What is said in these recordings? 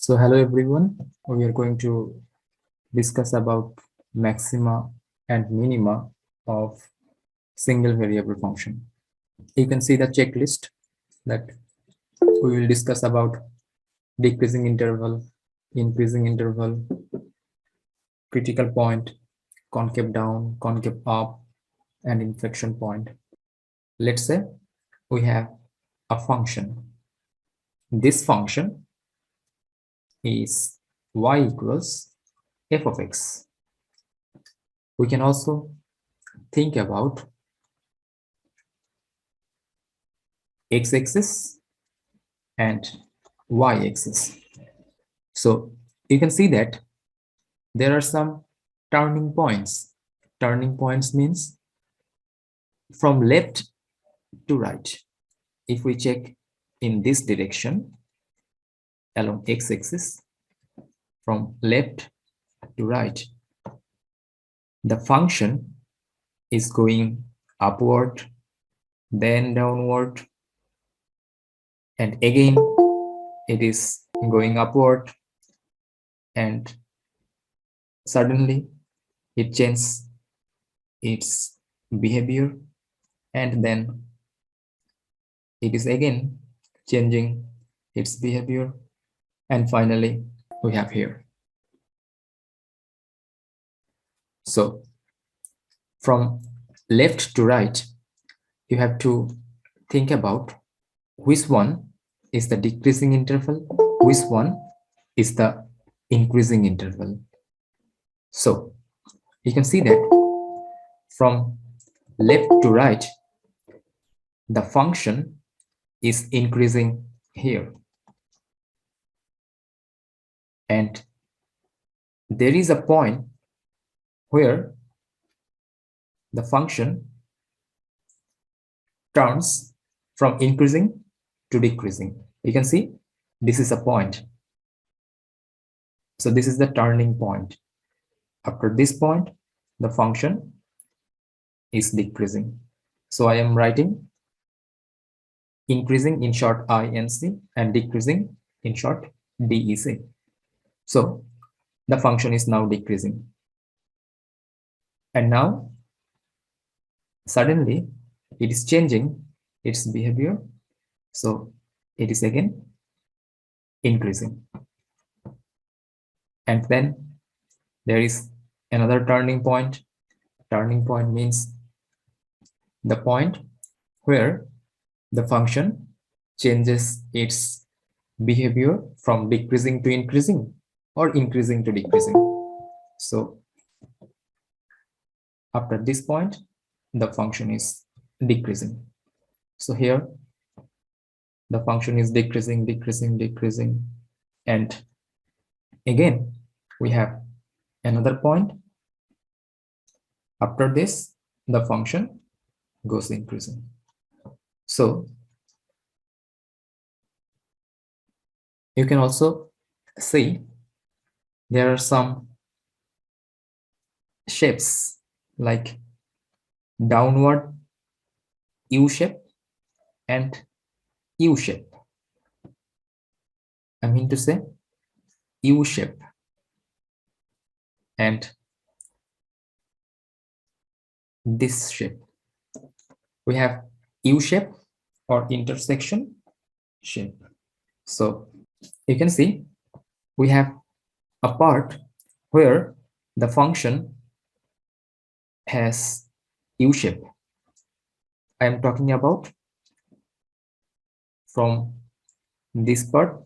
So hello everyone, we are going to discuss about maxima and minima of single variable function. You can see the checklist that we will discuss about decreasing interval, increasing interval, critical point, concave down, concave up, and inflection point. Let's say we have a function. This function is y equals f of x. We can also think about x-axis and y-axis. So you can see that there are some turning points. Turning points means from left to right. If we check in this direction along x-axis from left to right, the function is going upward, then downward, and again it is going upward, and suddenly it changes its behavior, and then it is again changing its behavior, and finally we have here. So from left to right, you have to think about which one is the decreasing interval, which one is the increasing interval. So you can see that from left to right, the function is increasing here, and there is a point where the function turns from increasing to decreasing. You can see this is a point. So this is the turning point. After this point, the function is decreasing. So I am writing increasing in short INC and decreasing in short DEC. So the function is now decreasing. And now suddenly it is changing its behavior. So it is again increasing. And then there is another turning point. Turning point means the point where the function changes its behavior from decreasing to increasing or increasing to decreasing. So after this point, the function is decreasing. So here the function is decreasing, decreasing, decreasing, and again we have another point. After this, the function goes increasing. So you can also see there are some shapes like downward U shape and U shape. I mean to say U shape and this shape. We have U shape or intersection shape. So you can see we have a part where the function has U shape. I am talking about from this part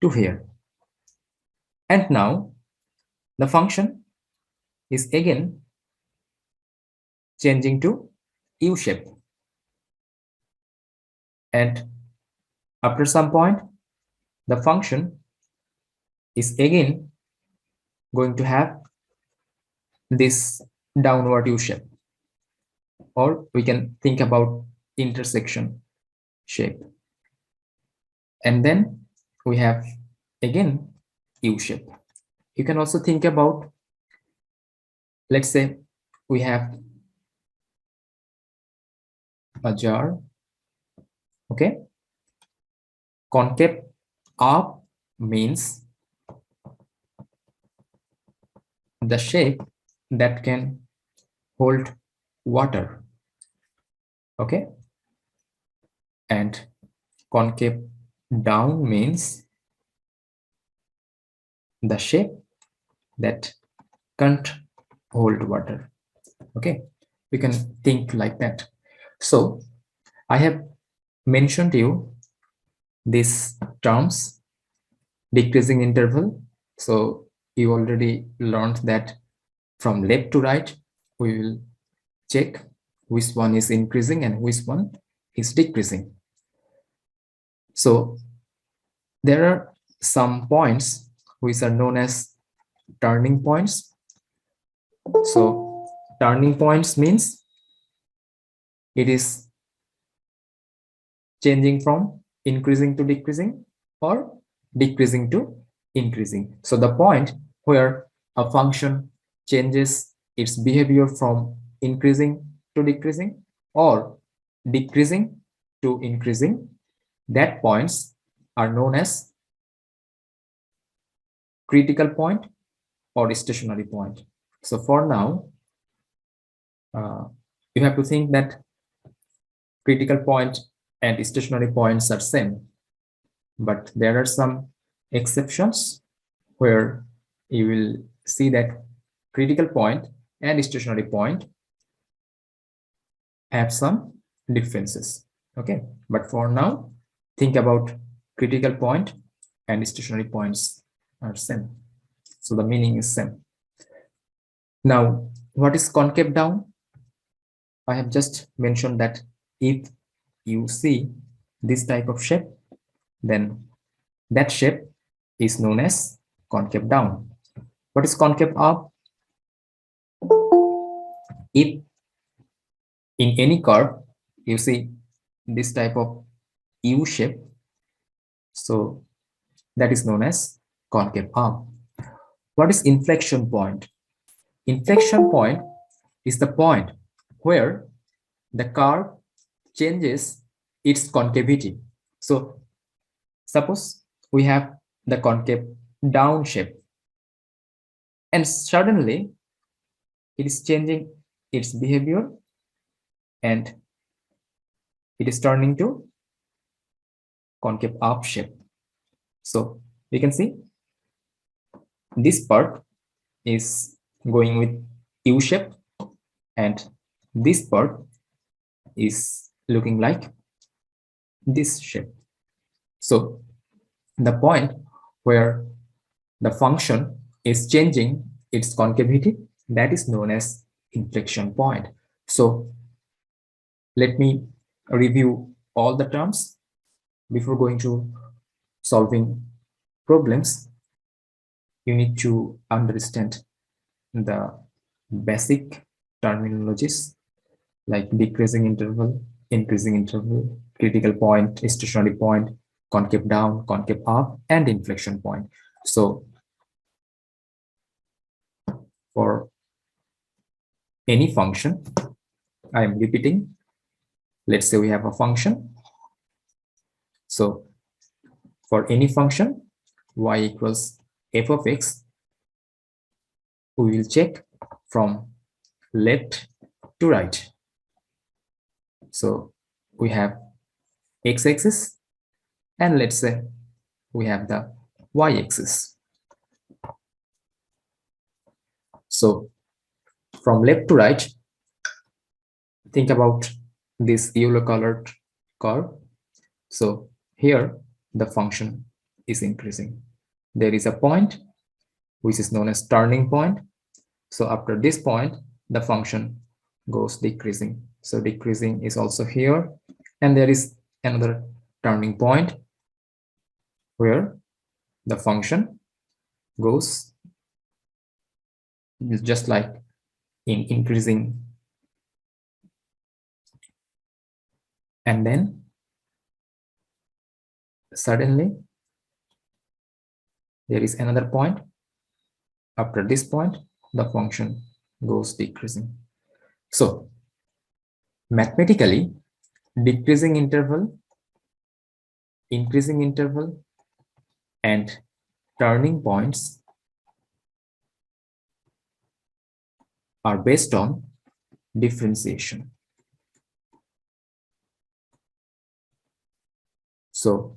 to here. And now the function is again changing to U shape. And after some point, the function is again going to have this downward U shape, or we can think about intersection shape. And then we have again U shape. You can also think about, let's say we have a jar, okay, concave up means the shape that can hold water. Okay, and concave down means the shape that can't hold water. Okay, we can think like that. So I have mentioned you these terms, decreasing interval. So you already learned that from left to right we will check which one is increasing and which one is decreasing. So there are some points which are known as turning points. So turning points means it is changing from increasing to decreasing or decreasing to increasing. So the point where a function changes its behavior from increasing to decreasing or decreasing to increasing, that points are known as critical point or stationary point. So for now, you have to think that critical point and stationary points are same, but there are some exceptions where you will see that critical point and stationary point have some differences. Okay, but for now, think about critical point and stationary points are same, so the meaning is same. Now, what is concave down? I have just mentioned that if you see this type of shape, then that shape is known as concave down. What is concave up? If in any curve you see this type of U shape, so that is known as concave up. What is inflection point? Inflection point is the point where the curve changes its concavity. So suppose we have the concave down shape and suddenly it is changing its behavior and it is turning to concave up shape. So we can see this part is going with U shape and this part is looking like this shape. So the point where the function is changing its concavity, that is known as inflection point. So let me review all the terms before going to solving problems. You need to understand the basic terminologies like decreasing interval, increasing interval, critical point, stationary point, concave down, concave up, and inflection point. So for any function, I am repeating, let's say we have a function. So for any function, y equals f of x, we will check from left to right. So we have x-axis and let's say we have the y-axis. So from left to right, think about this yellow colored curve. So here the function is increasing. There is a point which is known as turning point. So after this point, the function goes decreasing. So decreasing is also here. And there is another turning point where the function goes just like in increasing. And then suddenly there is another point. After this point, the function goes decreasing. So mathematically, decreasing interval, increasing interval, and turning points are based on differentiation. So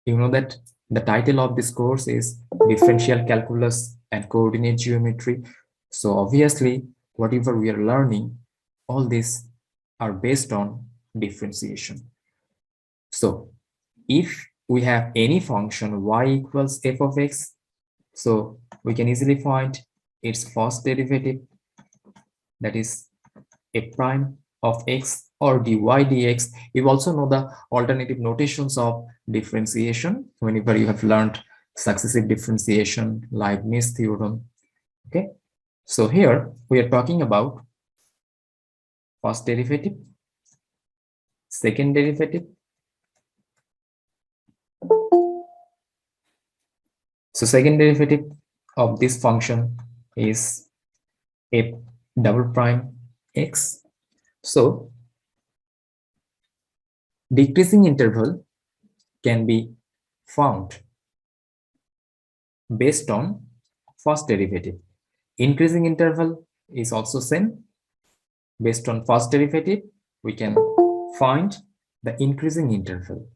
you know that the title of this course is Differential Calculus and Coordinate Geometry. So obviously, whatever we are learning, all these are based on differentiation. So if we have any function y equals f of x, so we can easily find its first derivative, that is f prime of x, or dy dx. You also know the alternative notations of differentiation whenever you have learned successive differentiation, Leibniz theorem. Okay, so here we are talking about first derivative, second derivative. So second derivative of this function is f double prime x. So decreasing interval can be found based on first derivative. Increasing interval is also same. Based on first derivative, we can find the increasing interval.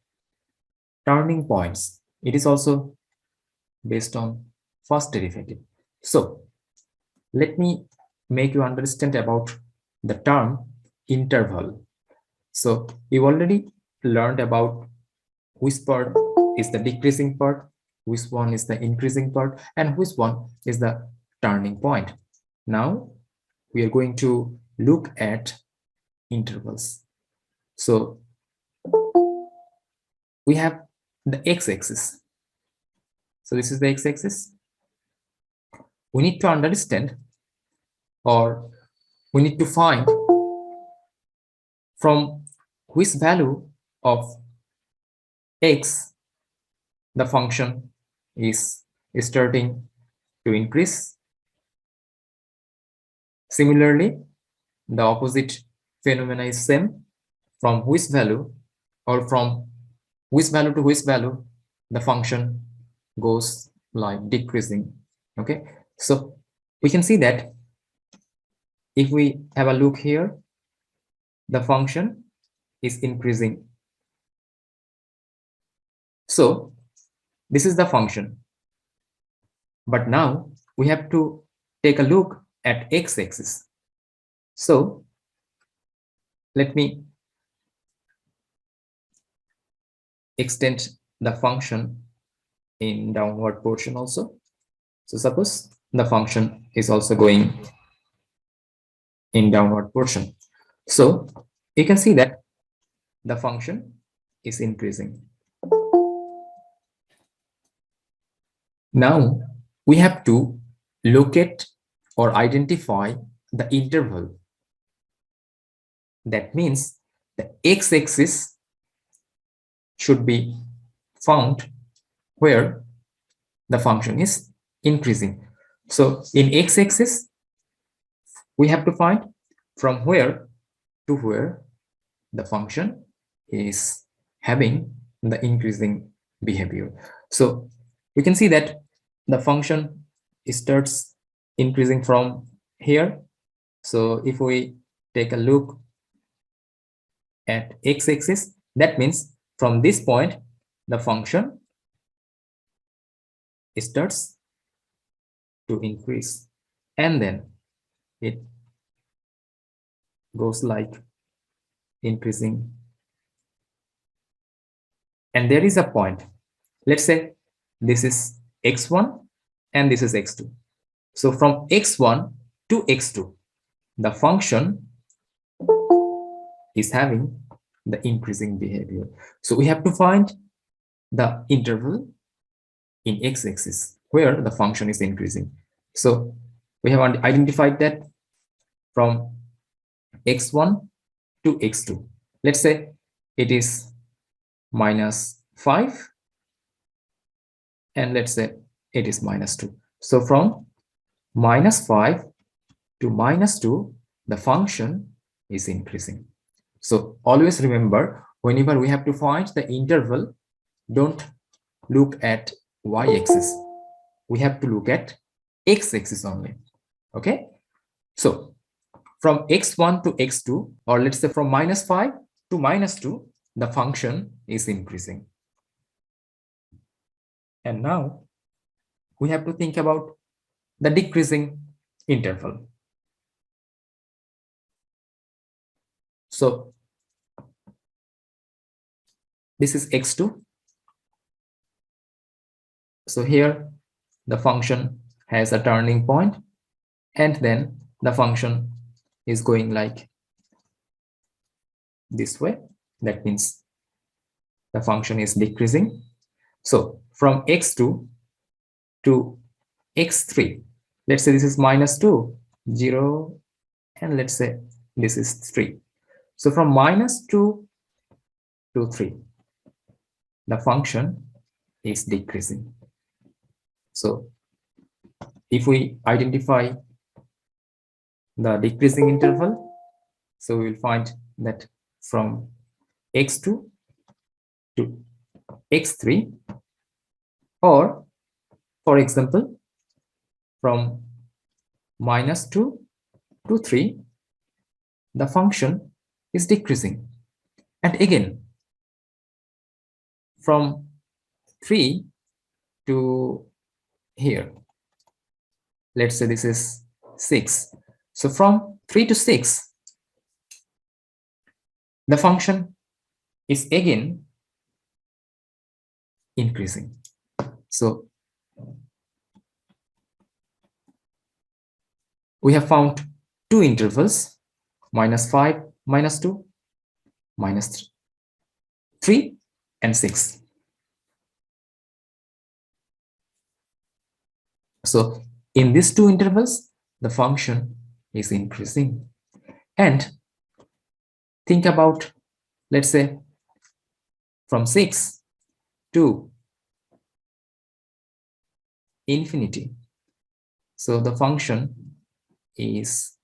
Turning points, it is also based on first derivative. So let me make you understand about the term interval. So you already learned about which part is the decreasing part, which one is the increasing part, and which one is the turning point. Now we are going to look at intervals. So we have the x-axis. So this is the x-axis. We need to understand, or we need to find from which value of x the function is starting to increase. Similarly, the opposite phenomena is same. From which value, or from which value to which value the function goes like decreasing. Okay, so we can see that if we have a look here, the function is increasing. So this is the function, but now we have to take a look at x-axis. So let me extend the function in downward portion also. So suppose the function is also going in downward portion. So you can see that the function is increasing. Now we have to locate or identify the interval. That means the x-axis should be found where the function is increasing. So in x-axis, we have to find from where to where the function is having the increasing behavior. So we can see that the function starts increasing from here. So if we take a look at x-axis, that means from this point the function starts to increase, and then it goes like increasing, and there is a point. Let's say this is x1 and this is x2. So from x1 to x2 the function is having the increasing behavior. So we have to find the interval in x-axis where the function is increasing. So we have identified that from x1 to x2. Let's say it is -5, and let's say it is -2. So from -5 to -2, the function is increasing. So always remember, whenever we have to find the interval, don't look at y-axis. We have to look at x-axis only. Okay, so from x1 to x2, or let's say from -5 to -2, the function is increasing. And now we have to think about the decreasing interval. So this is x2. So here the function has a turning point, and then the function is going like this way. That means the function is decreasing. So from x2 to x3, let's say this is -2, 0, and let's say this is 3. So from -2 to 3, the function is decreasing. So if we identify the decreasing interval, so we will find that from x2 to x3, or for example from -2 to 3, the function is decreasing. And again from 3 to here, let's say this is 6. So from 3 to 6, the function is again increasing. So we have found two intervals, -5, -2, -3, and 6. So in these two intervals, the function is increasing. And think about, let's say, from 6 to infinity. So the function is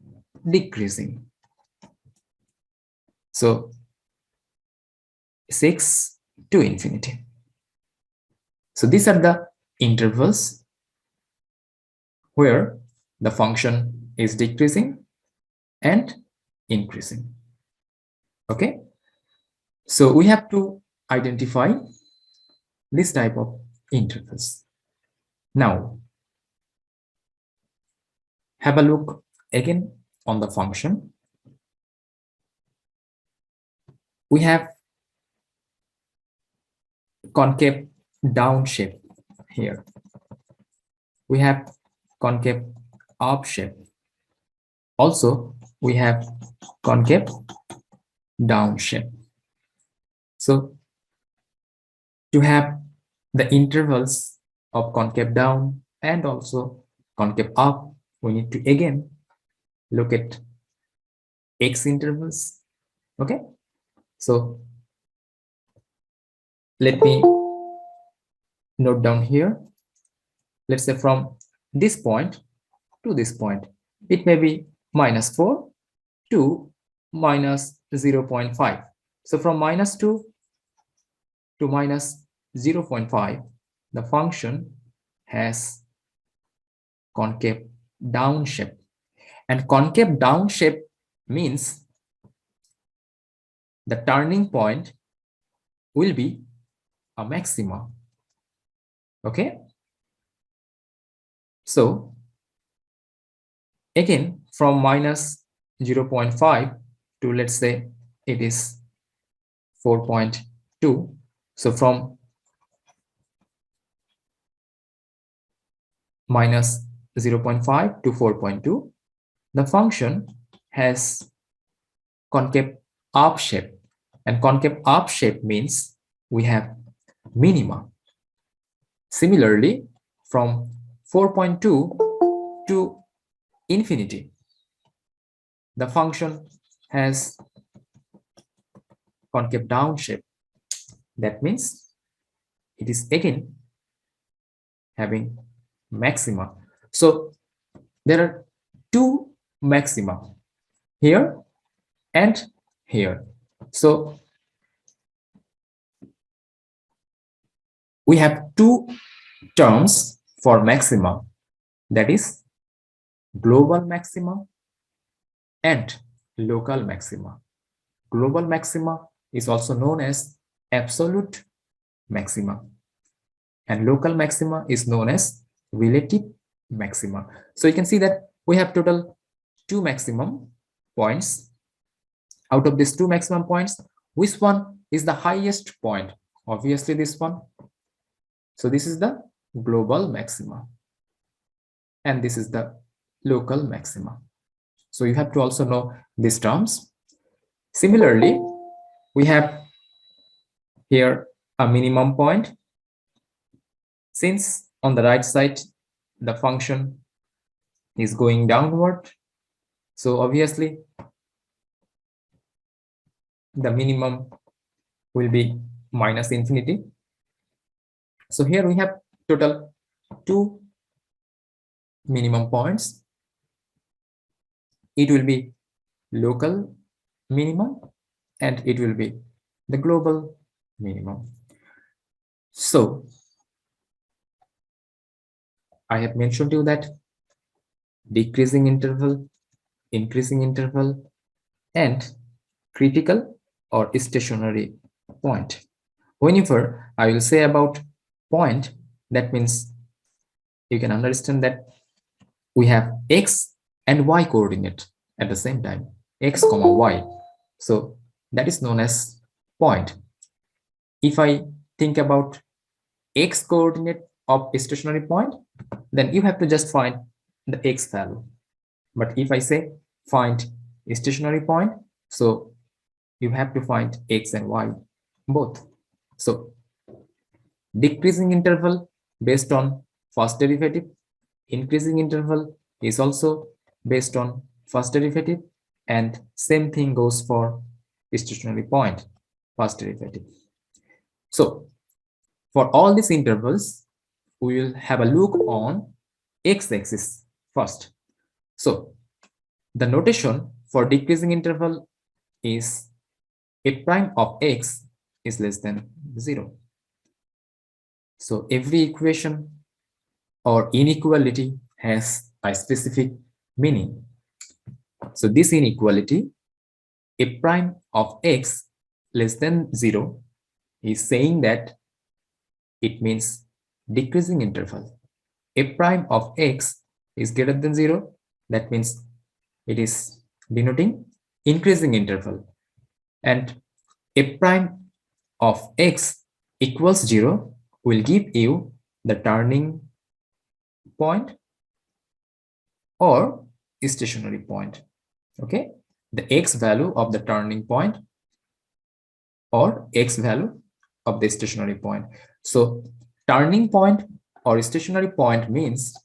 decreasing. So 6 to infinity. So these are the intervals where the function is decreasing and increasing. Okay, so we have to identify this type of intervals. Now have a look again on the function. We have concave down shape here. We have concave up shape. Also, we have concave down shape. So to have the intervals of concave down and also concave up, we need to again look at x intervals. Okay, so let me note down here. Let's say from this point to this point, it may be -4 to -0.5. So from -2 to -0.5, the function has concave down shape. And concave down shape means the turning point will be a maxima. Okay, so again from -0.5 to, let's say, it is 4.2. So from -0.5 to 4.2, the function has concave up shape. And concave up shape means we have minima. Similarly, from 4.2 to infinity, the function has concave down shape. That means it is again having maxima. So there are two maxima here and here. So we have two terms for maxima, that is global maxima and local maxima. Global maxima is also known as absolute maxima, and local maxima is known as relative maxima. So you can see that we have total 2 maximum points. Out of these 2 maximum points, which one is the highest point? Obviously this one. So this is the global maxima and this is the local maxima. So you have to also know these terms. Similarly, we have here a minimum point. Since on the right side the function is going downward, so obviously the minimum will be minus infinity. So here we have total 2 minimum points. It will be local minimum and it will be the global minimum. So I have mentioned to you that decreasing interval, increasing interval, and critical or stationary point. Whenever I will say about point, that means you can understand that we have x and y coordinate at the same time, x comma y. So that is known as point. If I think about x coordinate of a stationary point, then you have to just find the x value. But if I say find a stationary point, so you have to find x and y both. So decreasing interval based on first derivative, increasing interval is also based on first derivative, and same thing goes for stationary point, first derivative. So for all these intervals, we will have a look on x-axis first. So the notation for decreasing interval is a prime of x is less than 0. So every equation or inequality has a specific meaning. So this inequality, a prime of x less than 0, is saying that it means decreasing interval. A prime of x is greater than 0, that means it is denoting increasing interval. And a prime of x equals 0 will give you the turning point or stationary point. Okay, the x value of the turning point or x value of the stationary point. So turning point or stationary point means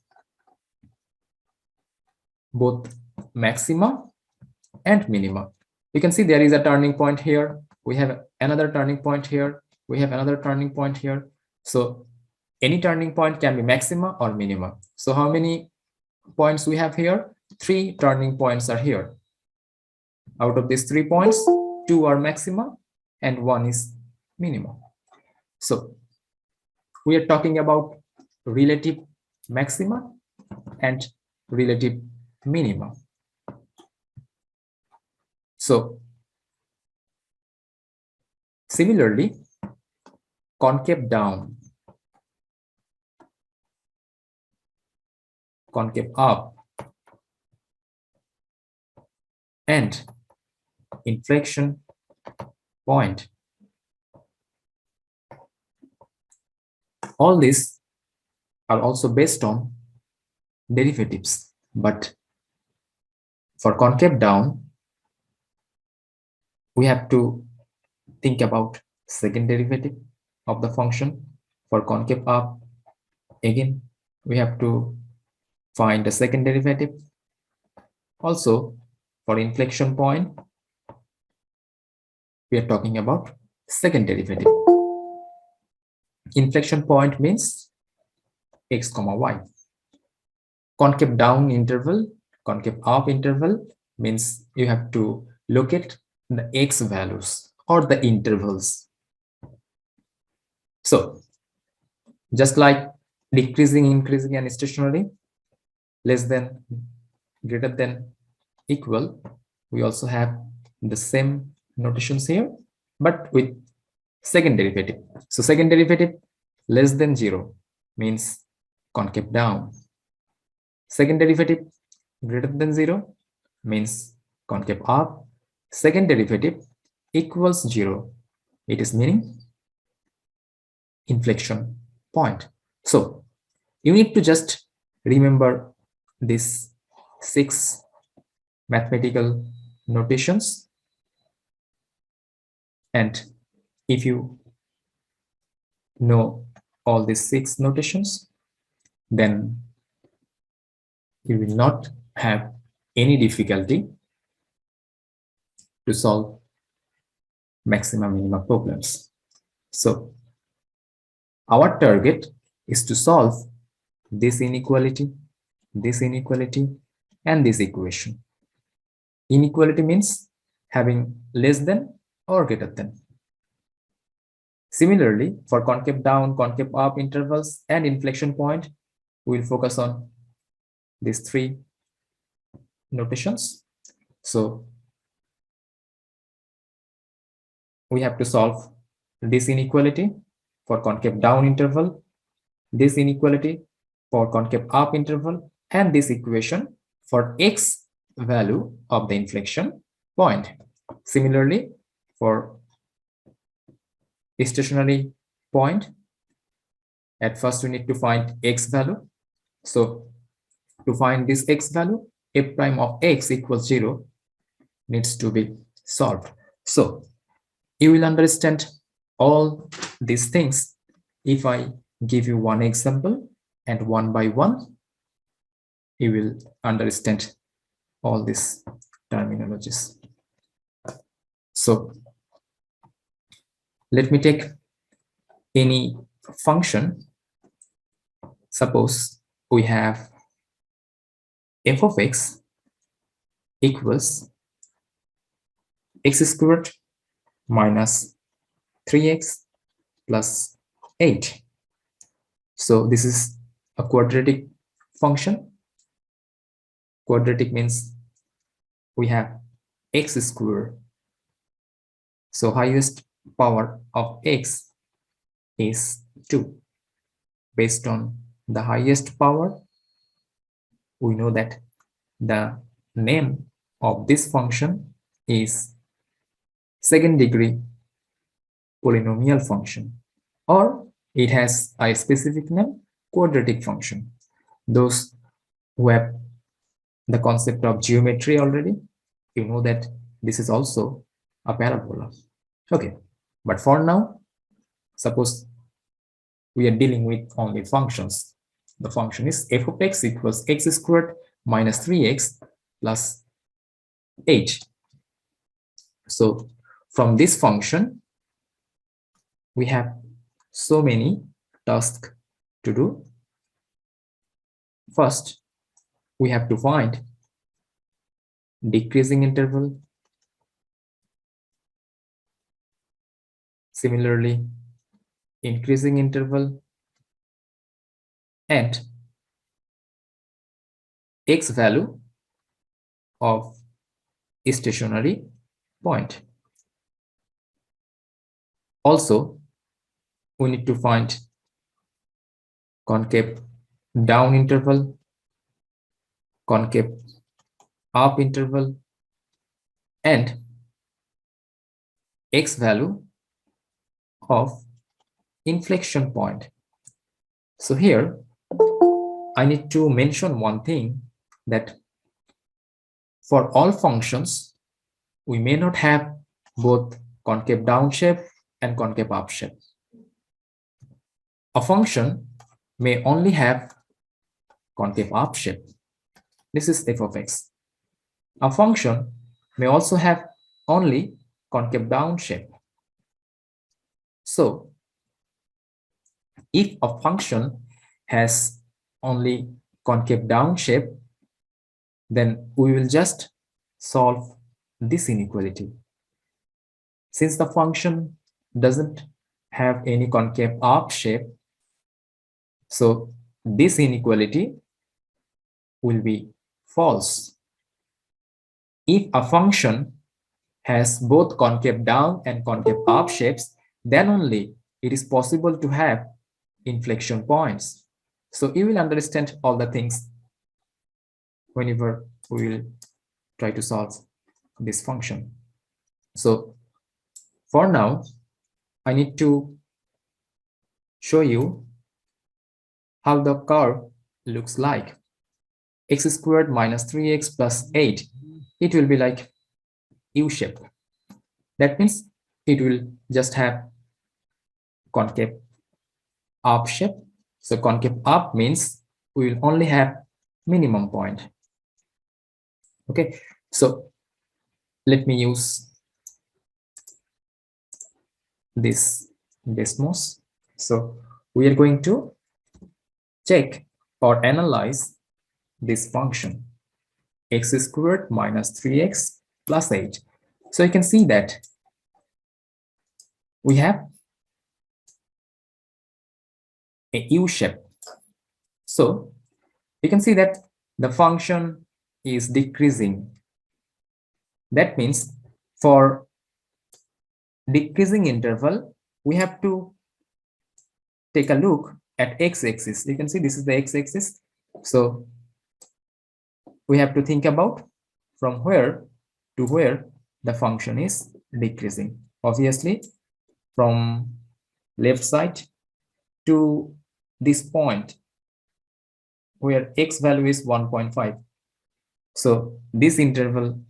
both maxima and minima. You can see there is a turning point here, we have another turning point here, we have another turning point here. So any turning point can be maxima or minima. So how many points we have here? 3 turning points are here. Out of these 3 points, 2 are maxima and 1 is minima. So we are talking about relative maxima and relative minima. So similarly, concave down, concave up, and inflection point, all these are also based on derivatives. But for concave down, we have to think about second derivative of the function. For concave up, again, we have to find the second derivative. Also, for inflection point, we are talking about second derivative. Inflection point means x comma y. Concave down interval, concave up interval means you have to locate the x values or the intervals. So just like decreasing, increasing, and stationary, less than, greater than, equal. We also have the same notations here, but with second derivative. So second derivative less than 0 means concave down. Second derivative greater than 0 means concave up. Second derivative equals 0. It is meaning inflection point. So you need to just remember these 6 mathematical notations, and if you know all these 6 notations, then you will not have any difficulty to solve maxima minima problems. So our target is to solve this inequality, and this equation. Inequality means having less than or greater than. Similarly, for concave down, concave up intervals and inflection point, we will focus on these 3 notations. So we have to solve this inequality for concave down interval, this inequality for concave up interval, and this equation for x value of the inflection point. Similarly, for stationary point, at first we need to find x value. So to find this x value, f prime of x equals 0 needs to be solved. So you will understand all these things if I give you one example, and one by one you will understand all these terminologies. So let me take any function. Suppose we have f of x equals x squared minus 3x plus 8. So this is a quadratic function. Quadratic means we have x squared. So highest power of x is 2. Based on the highest power, we know that the name of this function is second degree polynomial function, or it has a specific name, quadratic function. Those who have the concept of geometry already, you know that this is also a parabola. Okay, but for now, suppose we are dealing with only functions. The function is f of x equals x squared minus 3x plus 8. So from this function, we have so many tasks to do. First, we have to find decreasing interval. Similarly, increasing interval and x value of stationary point. Also, we need to find concave down interval, concave up interval, and x value of inflection point. So here I need to mention one thing, that for all functions we may not have both concave down shape and concave up shape. A function may only have concave up shape. This is f of x. A function may also have only concave down shape. So if a function has only concave down shape, then we will just solve this inequality. Since the function doesn't have any concave up shape, so this inequality will be false. If a function has both concave down and concave up shapes, then only it is possible to have inflection points. So you will understand all the things whenever we will try to solve this function. So for now, I need to show you how the curve looks like. X squared minus 3x plus 8, it will be like U shape. That means it will just have concave up shape. So concave up means we will only have minimum point. Okay, so let me use this Desmos. So we are going to check or analyze this function x squared minus 3x plus 8. So you can see that we have a U shape. So you can see that the function is decreasing. That means for decreasing interval, we have to take a look at x-axis. You can see this is the x-axis. So we have to think about from where to where the function is decreasing. Obviously, from left side to this point where x value is 1.5. So this interval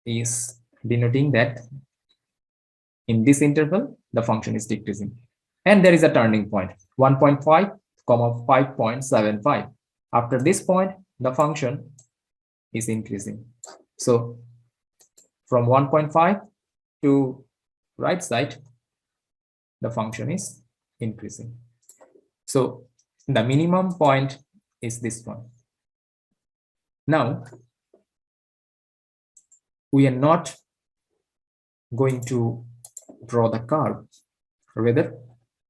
is denoting that in this interval the function is decreasing, and there is a turning point 1.5, 5.75. After this point the function is increasing. So from 1.5 to right side the function is increasing. So the minimum point is this one. Now we are not going to draw the curve, rather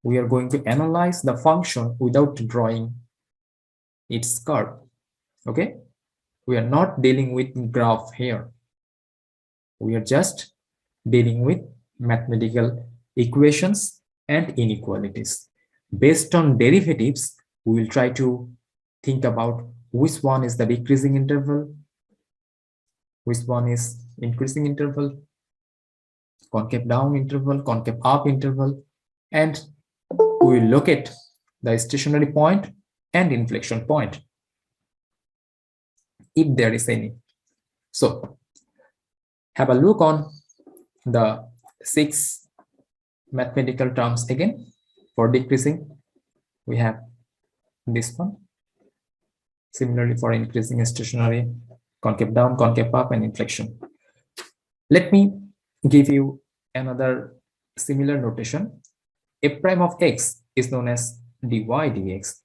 we are going to analyze the function without drawing its curve. Okay, we are not dealing with graph here, we are just dealing with mathematical equations and inequalities. Based on derivatives, we will try to think about which one is the decreasing interval, which one is increasing interval, concave down interval, concave up interval, and we will locate the stationary point and inflection point if there is any. So have a look on the 6 mathematical terms again. For decreasing, we have this one. Similarly, for increasing, stationary, concave down, concave up, and inflection. Let me give you another similar notation. F prime of x is known as dy dx.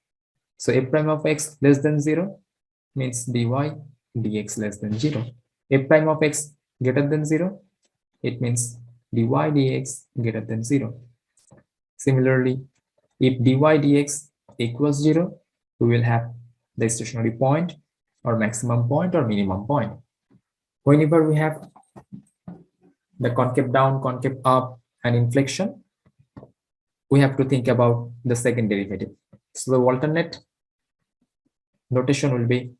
So f prime of x less than 0 means dy dx less than 0. F prime of x greater than 0, it means dy dx greater than 0. Similarly, if dy dx equals 0, we will have the stationary point or maximum point or minimum point. Whenever we have the concave down, concave up, and inflection, we have to think about the second derivative. So the alternate notation will be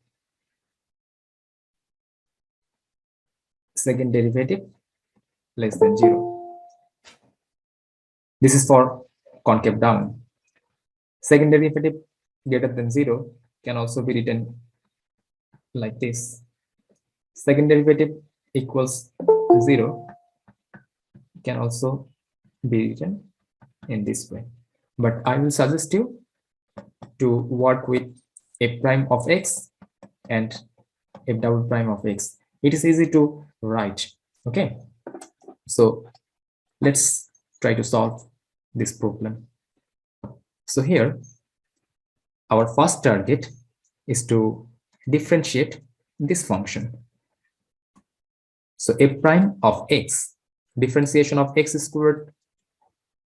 second derivative less than 0. This is for concave down. Second derivative greater than 0 can also be written like this. Second derivative equals 0 can also be written in this way. But I will suggest you to work with f prime of x and f double prime of x. It is easy to write. Okay, so let's try to solve this problem. So here our first target is to differentiate this function. So f prime of x, differentiation of x squared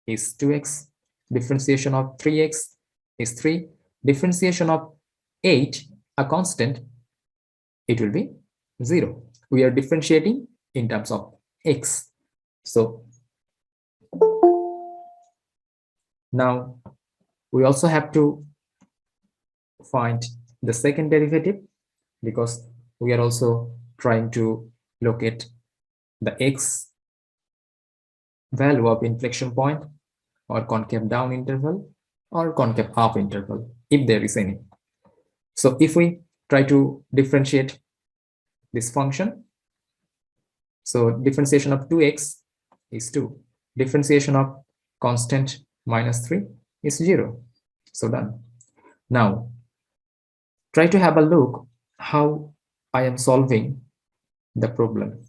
is 2x, differentiation of 3x is 3, differentiation of 8, a constant, it will be 0. We are differentiating in terms of x. So now we also have to find the second derivative, because we are also trying to locate the x value of inflection point or concave down interval or concave up interval, if there is any. So if we try to differentiate this function, so differentiation of 2x is 2, differentiation of constant minus 3 is 0. So done. Now try to have a look how I am solving the problem.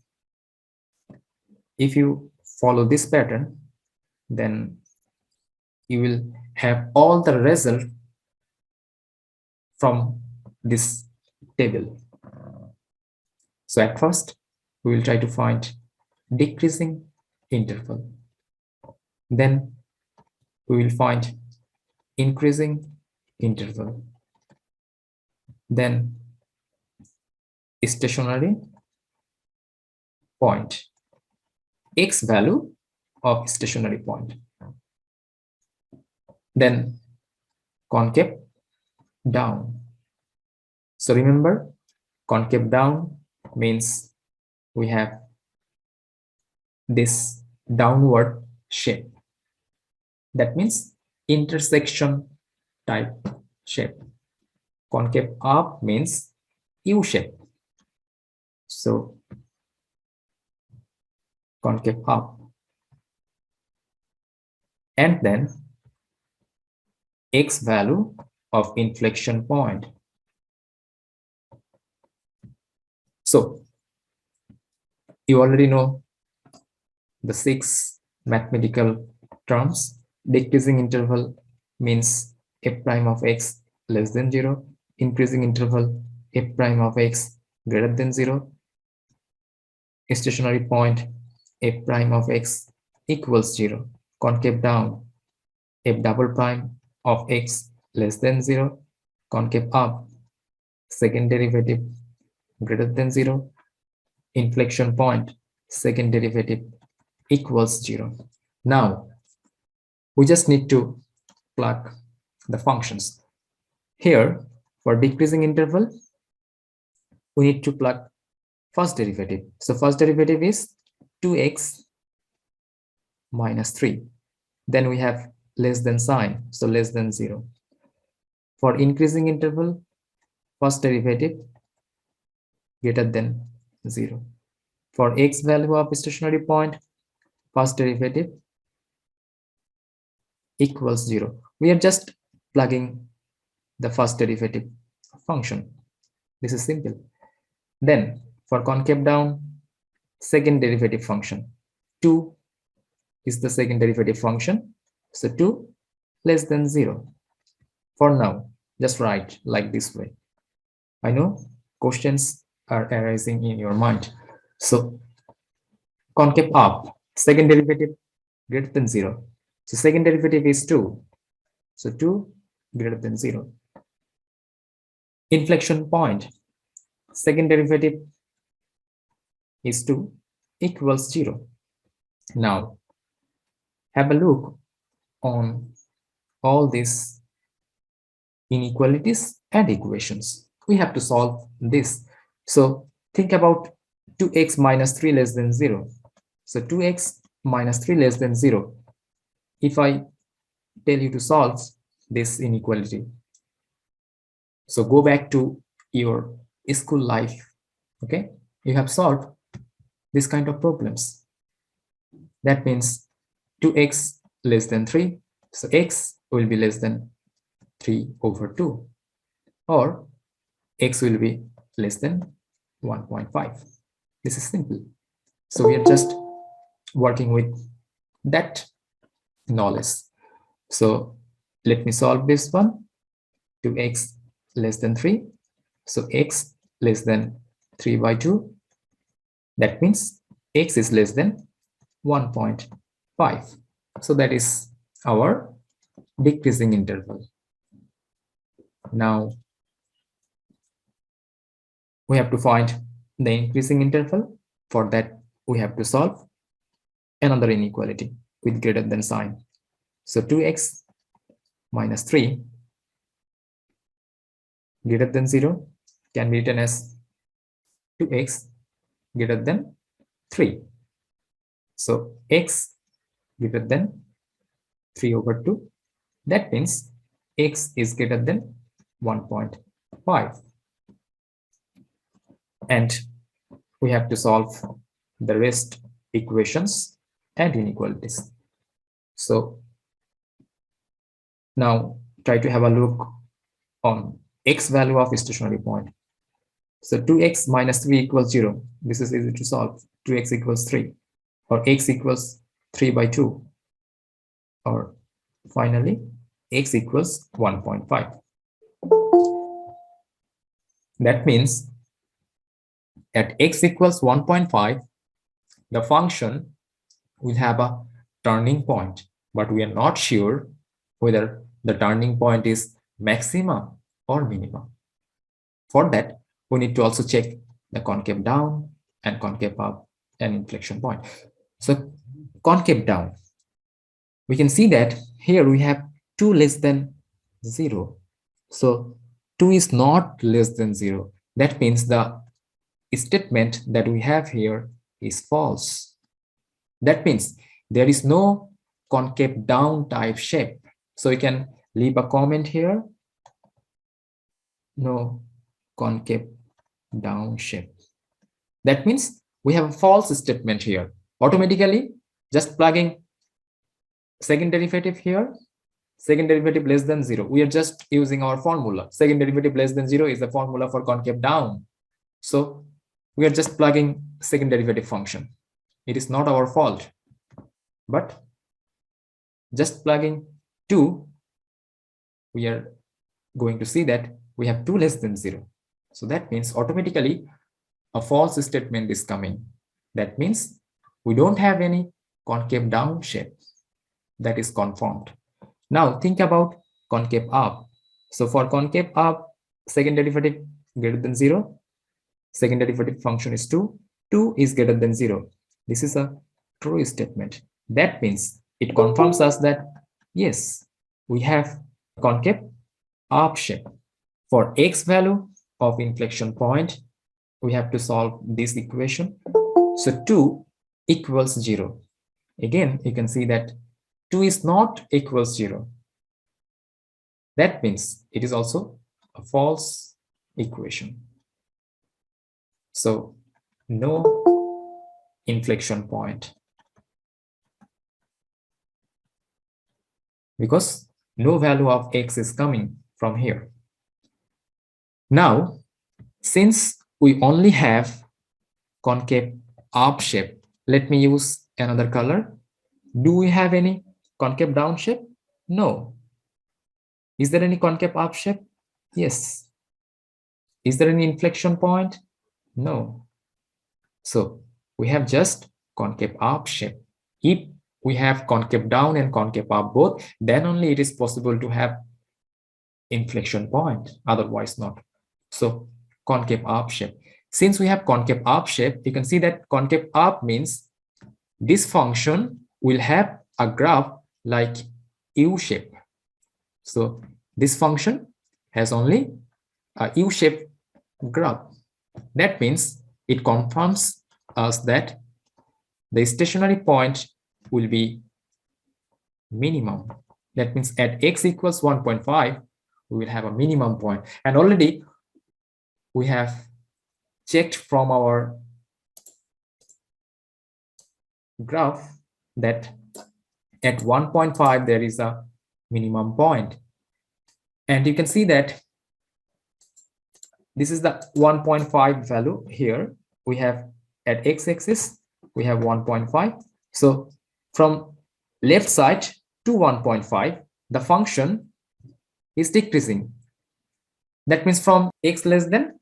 If you follow this pattern, then you will have all the result from this table. So at first, we will try to find decreasing interval. Then we will find increasing interval. Then stationary point, x value of stationary point. Then concave down. So remember, concave down means we have this downward shape. That means intersection type shape. Concave up means U shape. So concave up. And then x value of inflection point. So you already know the 6 mathematical terms. Decreasing interval means f prime of x less than 0. Increasing interval, f prime of x greater than 0. Stationary point, f prime of x equals 0. Concave down, f double prime of x less than 0. Concave up, second derivative greater than 0. Inflection point, second derivative equals 0. Now we just need to plug the functions. Here for decreasing interval, we need to plug first derivative. So first derivative is 2x minus 3. Then we have less than sign, so less than 0. For increasing interval, first derivative greater than 0. For x value of stationary point, first derivative equals 0. We are just plugging the first derivative function. This is simple. Then for concave down, second derivative function. 2 is the second derivative function. So 2 less than 0. For now, just write like this way. I know questions are arising in your mind. So concave up, second derivative greater than 0. So second derivative is 2. So 2 greater than 0. Inflection point, second derivative is 2 equals 0. Now have a look on all these inequalities and equations. We have to solve this. So think about 2x minus 3 less than 0. So 2x minus 3 less than 0. If I tell you to solve this inequality, so go back to your school life. Okay, you have solved this kind of problems. That means 2x less than 3. So x will be less than 3 over 2, or x will be less than 1.5. This is simple. So we are just working with that knowledge. So let me solve this one. 2x less than 3. So x less than 3 by 2. That means x is less than 1.5. So that is our decreasing interval. Now we have to find the increasing interval. For that, we have to solve another inequality with greater than sign. So 2x minus 3 greater than 0 can be written as 2x greater than 3. So x greater than 3 over 2. That means x is greater than 1.5. And we have to solve the rest equations and inequalities. So now try to have a look on x value of stationary point. So 2x minus 3 equals 0. This is easy to solve. 2x equals 3, or x equals 3 by 2, or finally x equals 1.5. That means at x equals 1.5, the function will have a turning point, but we are not sure whether the turning point is maxima or minima. For that, we need to also check the concave down and concave up and inflection point. So concave down, we can see that here we have 2 less than 0. So 2 is not less than 0. That means the statement that we have here is false. That means there is no concave down type shape. So you can leave a comment here. No concave down shape. That means we have a false statement here. Automatically, just plugging second derivative here, second derivative less than 0. We are just using our formula. Second derivative less than 0 is the formula for concave down. So we are just plugging second derivative function. It is not our fault. But just plugging 2, we are going to see that we have 2 less than 0. So that means automatically a false statement is coming. That means we don't have any concave down shape. That is confirmed. Now think about concave up. So for concave up, second derivative greater than 0. Second derivative function is 2. 2 is greater than 0. This is a true statement. That means it confirms us that yes, we have concave up shape. For x value of inflection point, we have to solve this equation. So 2 equals 0. Again, you can see that 2 is not equals 0. That means it is also a false equation. So no inflection point, because no value of x is coming from here. Now, since we only have concave up shape, let me use another color. Do we have any concave down shape? No. Is there any concave up shape? Yes. Is there any inflection point? No. So we have just concave up shape. If we have concave down and concave up both, then only it is possible to have inflection point, otherwise not. So concave up shape. Since we have concave up shape, you can see that concave up means this function will have a graph like U shape. So this function has only a U shape graph. That means it confirms us that the stationary point will be minimum. That means at x equals 1.5, we will have a minimum point. And already we have checked from our graph that at 1.5 there is a minimum point. And you can see that this is the 1.5 value here. We have at x-axis, we have 1.5. So from left side to 1.5, the function is decreasing. That means from x less than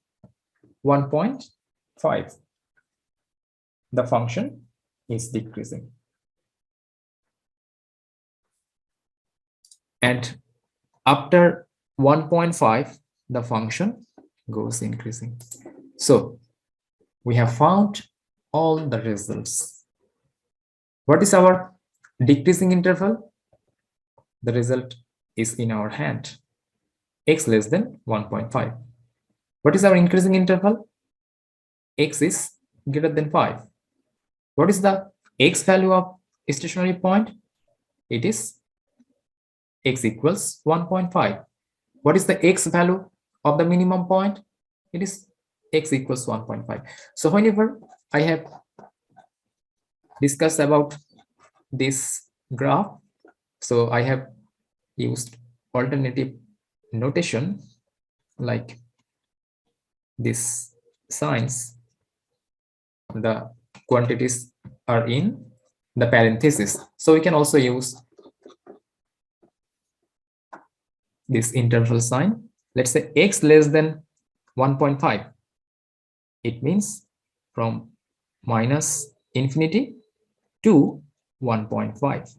1.5, the function is decreasing. And after 1.5, the function goes increasing. So we have found all the results. What is our decreasing interval? The result is in our hand, x less than 1.5. What is our increasing interval? X is greater than 5. What is the x value of stationary point? It is x equals 1.5. What is the x value of the minimum point? It is x equals 1.5. So whenever I have discussed about this graph, so I have used alternative notation like this signs. The quantities are in the parenthesis. So we can also use this interval sign. Let's say x less than 1.5. It means from minus infinity to 1.5.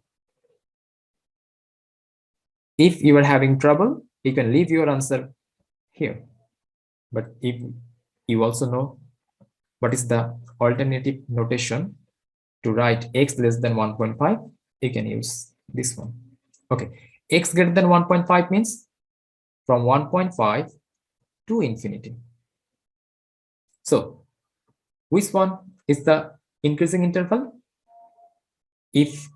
If you are having trouble, you can leave your answer here. But if you also know what is the alternative notation to write x less than 1.5, you can use this one. Okay, x greater than 1.5 means from 1.5 to infinity. So which one is the increasing interval? If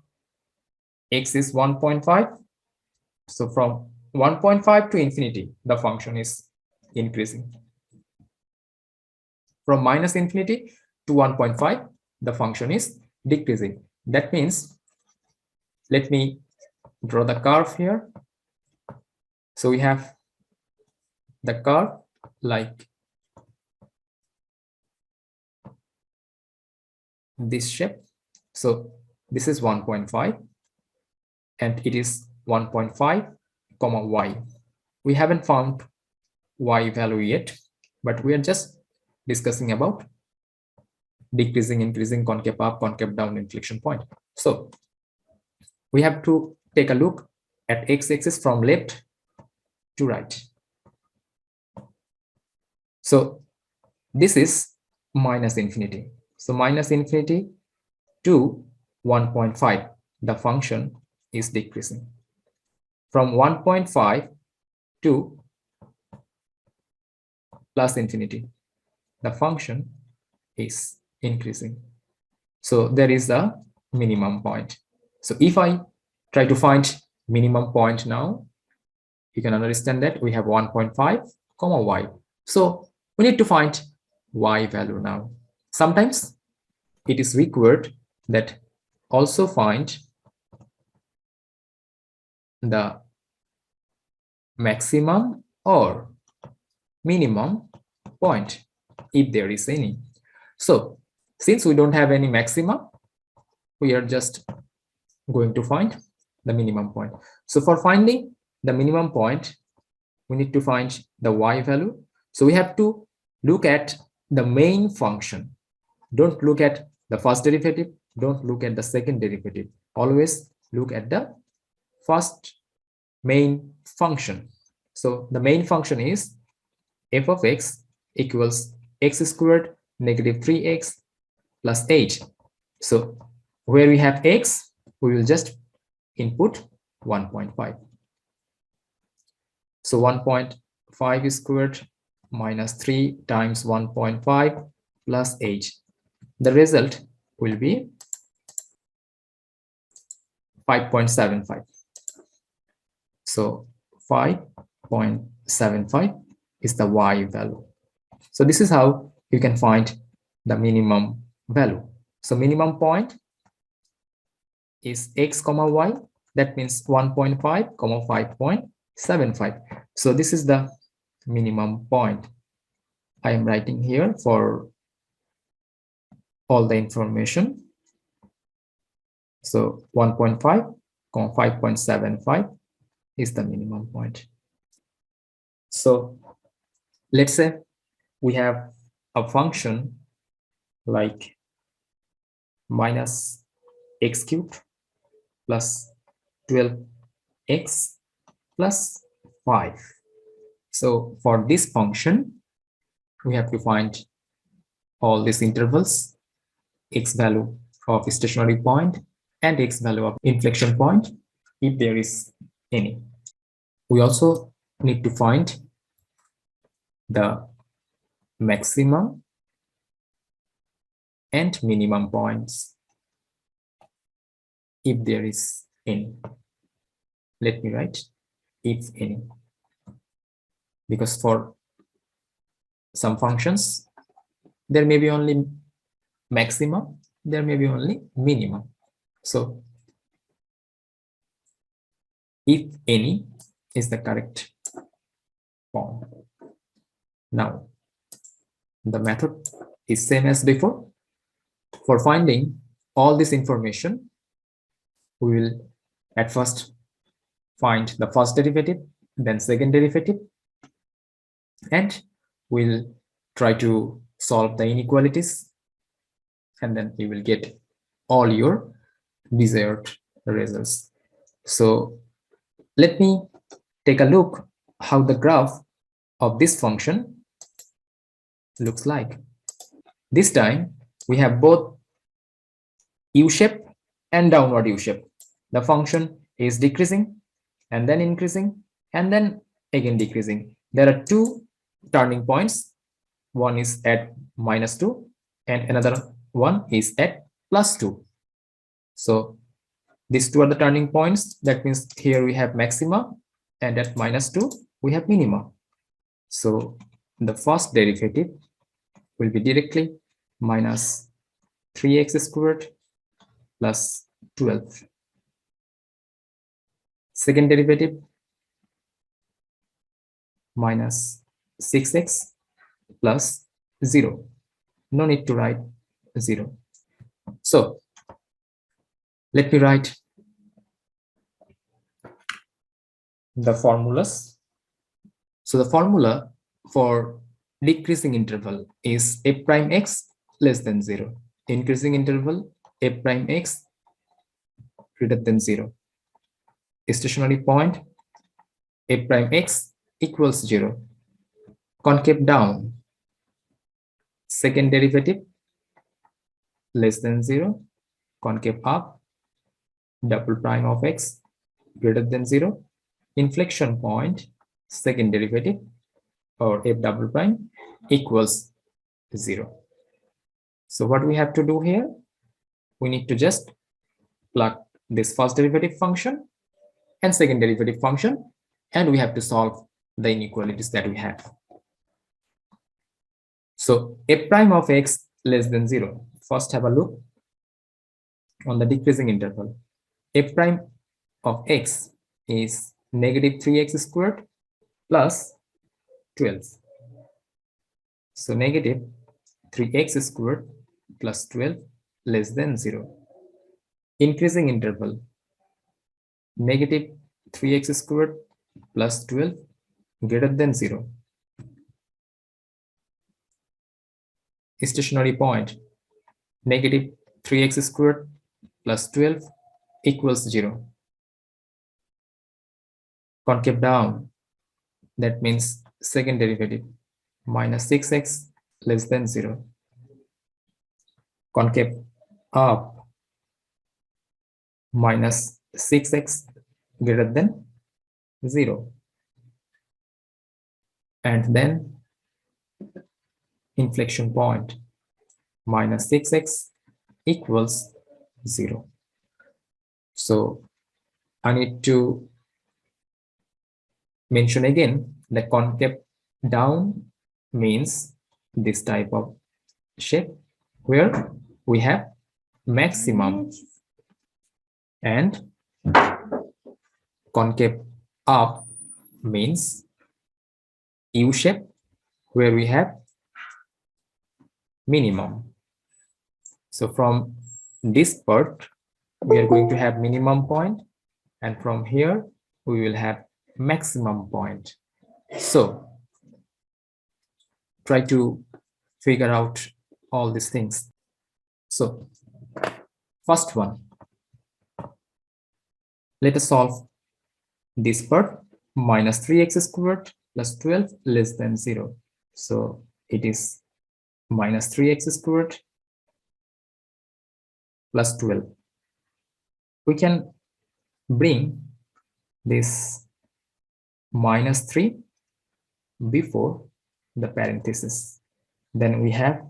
x is 1.5, so from 1.5 to infinity, the function is increasing. From minus infinity to 1.5, the function is decreasing. That means, let me draw the curve here. So we have the curve like this shape. So this is 1.5 and it is 1.5 comma y. We haven't found y value yet, but we are just discussing about decreasing, increasing, concave up, concave down inflection point. So we have to take a look at x-axis from left to right. So this is minus infinity. So minus infinity to 1.5, the function is decreasing. From 1.5 to plus infinity, the function is increasing. So there is a minimum point. So if I try to find minimum point now, you can understand that we have 1.5 comma y. So we need to find y value now. Sometimes it is required that also find the maximum or minimum point if there is any. So since we don't have any maxima, we are just going to find the minimum point. So for finding the minimum point, we need to find the y value. So we have to look at the main function. Don't look at the first derivative. Don't look at the second derivative. Always look at the first main function. So the main function is f of x equals x squared negative 3x plus 8. So where we have x, we will just input 1.5. So 1.5 squared minus 3 times 1.5 plus 8. The result will be 5.75. So 5.75 is the y value. So this is how you can find the minimum value. So minimum point is x comma y. That means 1.5 comma 5.75. So this is the minimum point. I am writing here for all the information. So 1.5 comma 5.75 is the minimum point. So let's say we have a function like minus x cubed plus 12x plus 5. So for this function, we have to find all these intervals, x value of stationary point and x value of inflection point, if there is any. We also need to find the maximum and minimum points, if there is any. Let me write if any, because for some functions there may be only maxima, there may be only minimum. So if any is the correct form. Now the method is same as before. For finding all this information, we will at first find the first derivative, then second derivative, and we'll try to solve the inequalities, and then you will get all your desired results. So let me take a look how the graph of this function looks like. This time we have both U-shape and downward U-shape. The function is decreasing and then increasing and then again decreasing. There are two turning points. One is at -2 and another one is at +2. So these two are the turning points. That means here we have maxima and at -2 we have minima. So the first derivative will be directly minus 3x squared plus 12. Second derivative minus 6x plus 0. No need to write 0. So let me write the formulas. So the formula for decreasing interval is f prime x less than 0. Increasing interval f prime x greater than 0. Stationary point f prime x equals 0. Concave down, second derivative less than 0. Concave up, double prime of x greater than 0. Inflection point, second derivative or f double prime equals 0. So what we have to do here, we need to just plug this first derivative function and second derivative function, and we have to solve the inequalities that we have. So f prime of x less than 0. First have a look on the decreasing interval. F prime of x is negative 3x squared plus 12. So negative 3x squared plus 12 less than 0. Increasing interval, negative 3x squared plus 12 greater than 0. Stationary point, negative 3x squared plus 12 equals 0. Concave down, that means second derivative, minus 6x less than 0. Concave up, minus 6x greater than 0. And then inflection point, minus 6x equals 0. So I need to mention again that concave down means this type of shape where we have maximum, and concave up means U shape where we have minimum. So from this part we are going to have minimum point, and from here we will have maximum point. So try to figure out all these things. So first one, let us solve this part, minus 3x squared plus 12 less than 0. So it is minus 3x squared plus 12. We can bring this minus 3 before the parenthesis. Then we have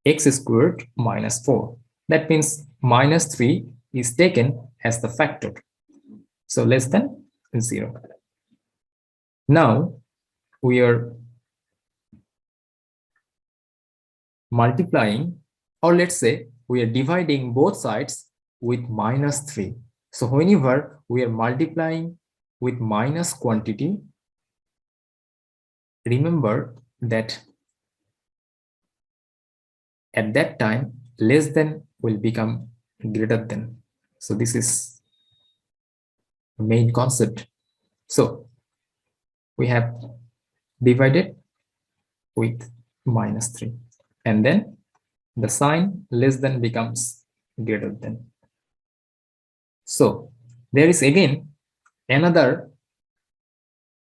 x squared minus 4. That means minus 3 is taken as the factor. So less than 0. Now we are multiplying, or let's say we are dividing both sides with minus 3. So whenever we are multiplying with minus quantity, remember that at that time less than will become greater than. So this is the main concept. So we have divided with minus 3, and then the sign less than becomes greater than. So there is again another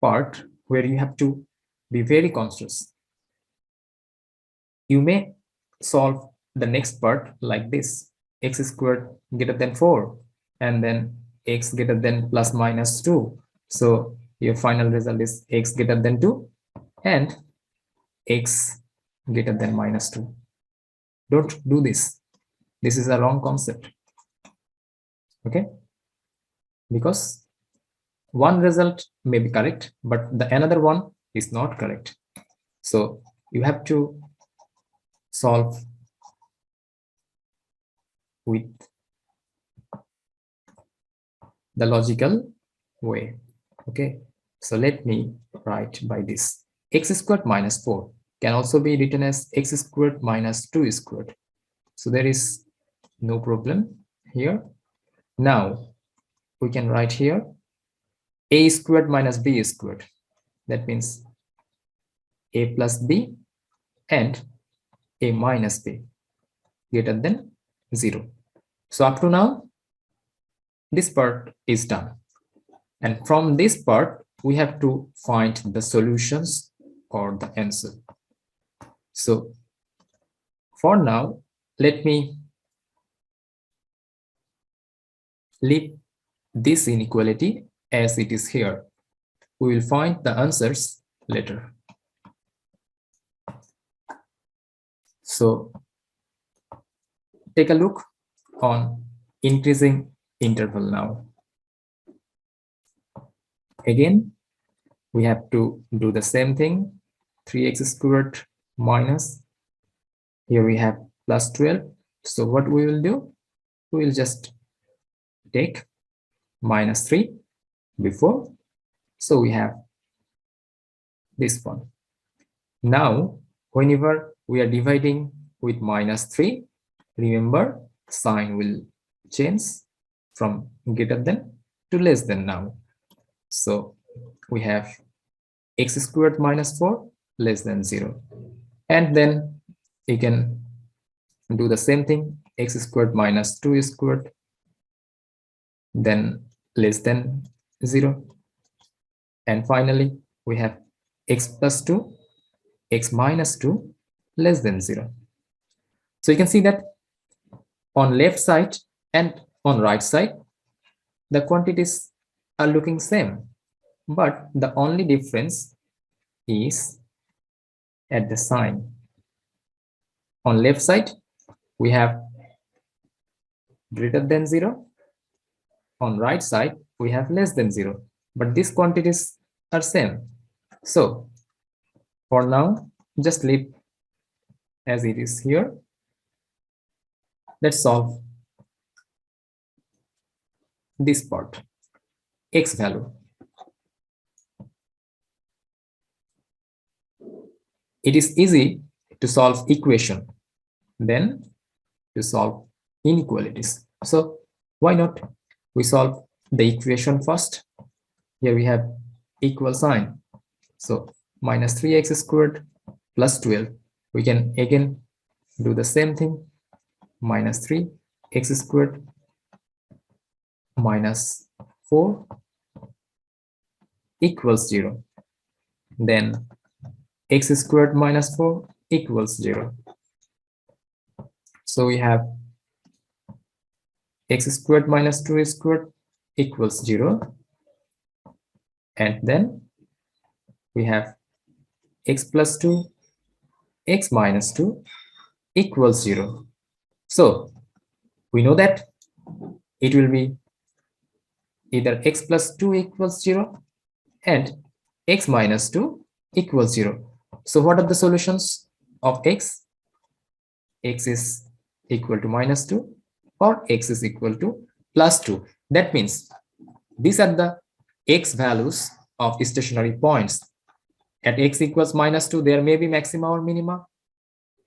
part where you have to be very conscious. You may solve the next part like this: x squared greater than 4, and then x greater than plus minus 2. So your final result is x greater than 2 and x greater than minus 2. Don't do this. This is a wrong concept. Okay? Because one result may be correct, but the another one is not correct. So you have to solve with the logical way. Okay, so let me write by this. X squared minus 4 can also be written as x squared minus 2 squared. So there is no problem here. Now we can write here a squared minus b squared. That means a plus b and a minus b greater than 0. So up to now, this part is done. And from this part, we have to find the solutions or the answer. So for now, let me leave this inequality as it is here. We will find the answers later. So take a look on increasing interval now. Again, we have to do the same thing. 3x squared minus, here we have plus 12. So what we will do? We will just take minus 3 before. So we have this one. Now, whenever we are dividing with minus 3, remember sign will change from greater than to less than now. So we have x squared minus 4 less than 0. And then you can do the same thing, x squared minus 2 squared, then less than 0. And finally, we have x plus 2, x minus 2 less than 0. So you can see that on left side and on right side, the quantities are looking same, but the only difference is at the sign. On left side, we have greater than 0. On right side, we have less than 0, but these quantities are same. So for now, just leave as it is here. Let's solve this part, x value. It is easy to solve equation, then to solve inequalities. So why not we solve the equation first? Here we have equal sign. So minus 3x squared plus 12. We can again do the same thing. Minus 3x squared minus 4 equals 0. then x squared minus 4 equals 0. So we have x squared minus 2 squared equals 0. And then we have x plus 2, x minus 2 equals 0. So we know that it will be either x plus 2 equals 0 and x minus 2 equals 0. So what are the solutions of x? X is equal to minus 2 or x is equal to plus 2. That means these are the x values of stationary points. At x equals minus 2, there may be maxima or minima.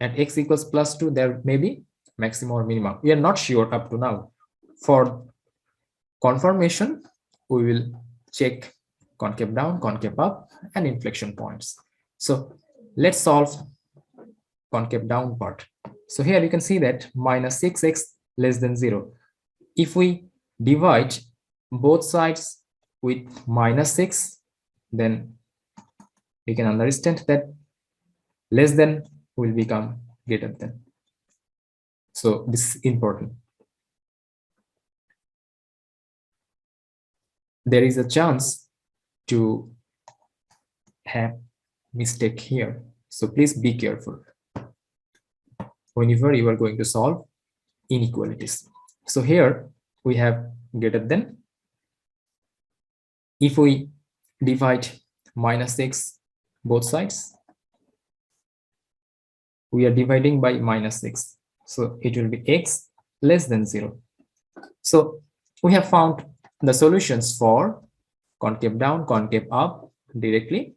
At x equals plus 2, there may be maxima or minima. We are not sure up to now. For confirmation, we will check concave down, concave up, and inflection points. So let's solve concave down part. So here you can see that minus 6x less than 0. If we divide both sides with minus 6, then we can understand that less than will become greater than. So this is important. There is a chance to have mistake here. So please be careful whenever you are going to solve inequalities. So here we have greater than. If we divide minus 6 both sides, we are dividing by minus 6. So it will be x less than 0. So we have found the solutions for concave down, concave up directly.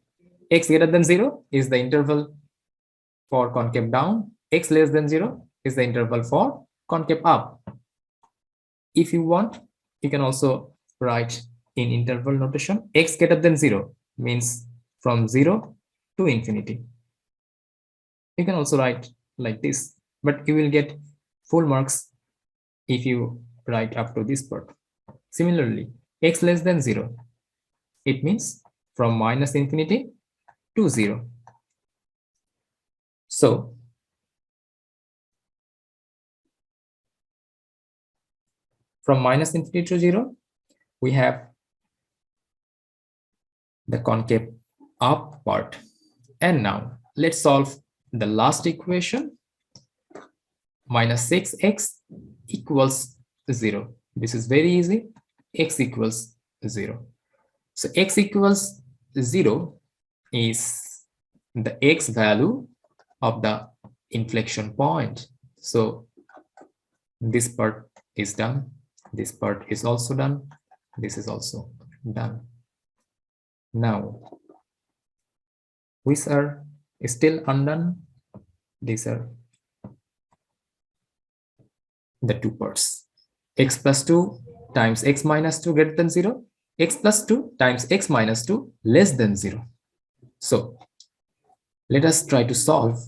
X greater than 0 is the interval for concave down. X less than 0 is the interval for concave up. If you want, you can also write in interval notation. X greater than 0 means from 0 to infinity. You can also write like this, but you will get full marks if you write up to this part. Similarly, x less than 0, it means from minus infinity to 0. So from minus infinity to 0, we have the concave up part. And now let's solve the last equation. Minus 6x equals 0. This is very easy. X equals 0. So x equals 0 is the x value of the inflection point. So this part is done. This part is also done. This is also done. Now, which are still undone? These are the two parts. X plus 2 times x minus 2 greater than 0. X plus 2 times x minus 2 less than 0. So let us try to solve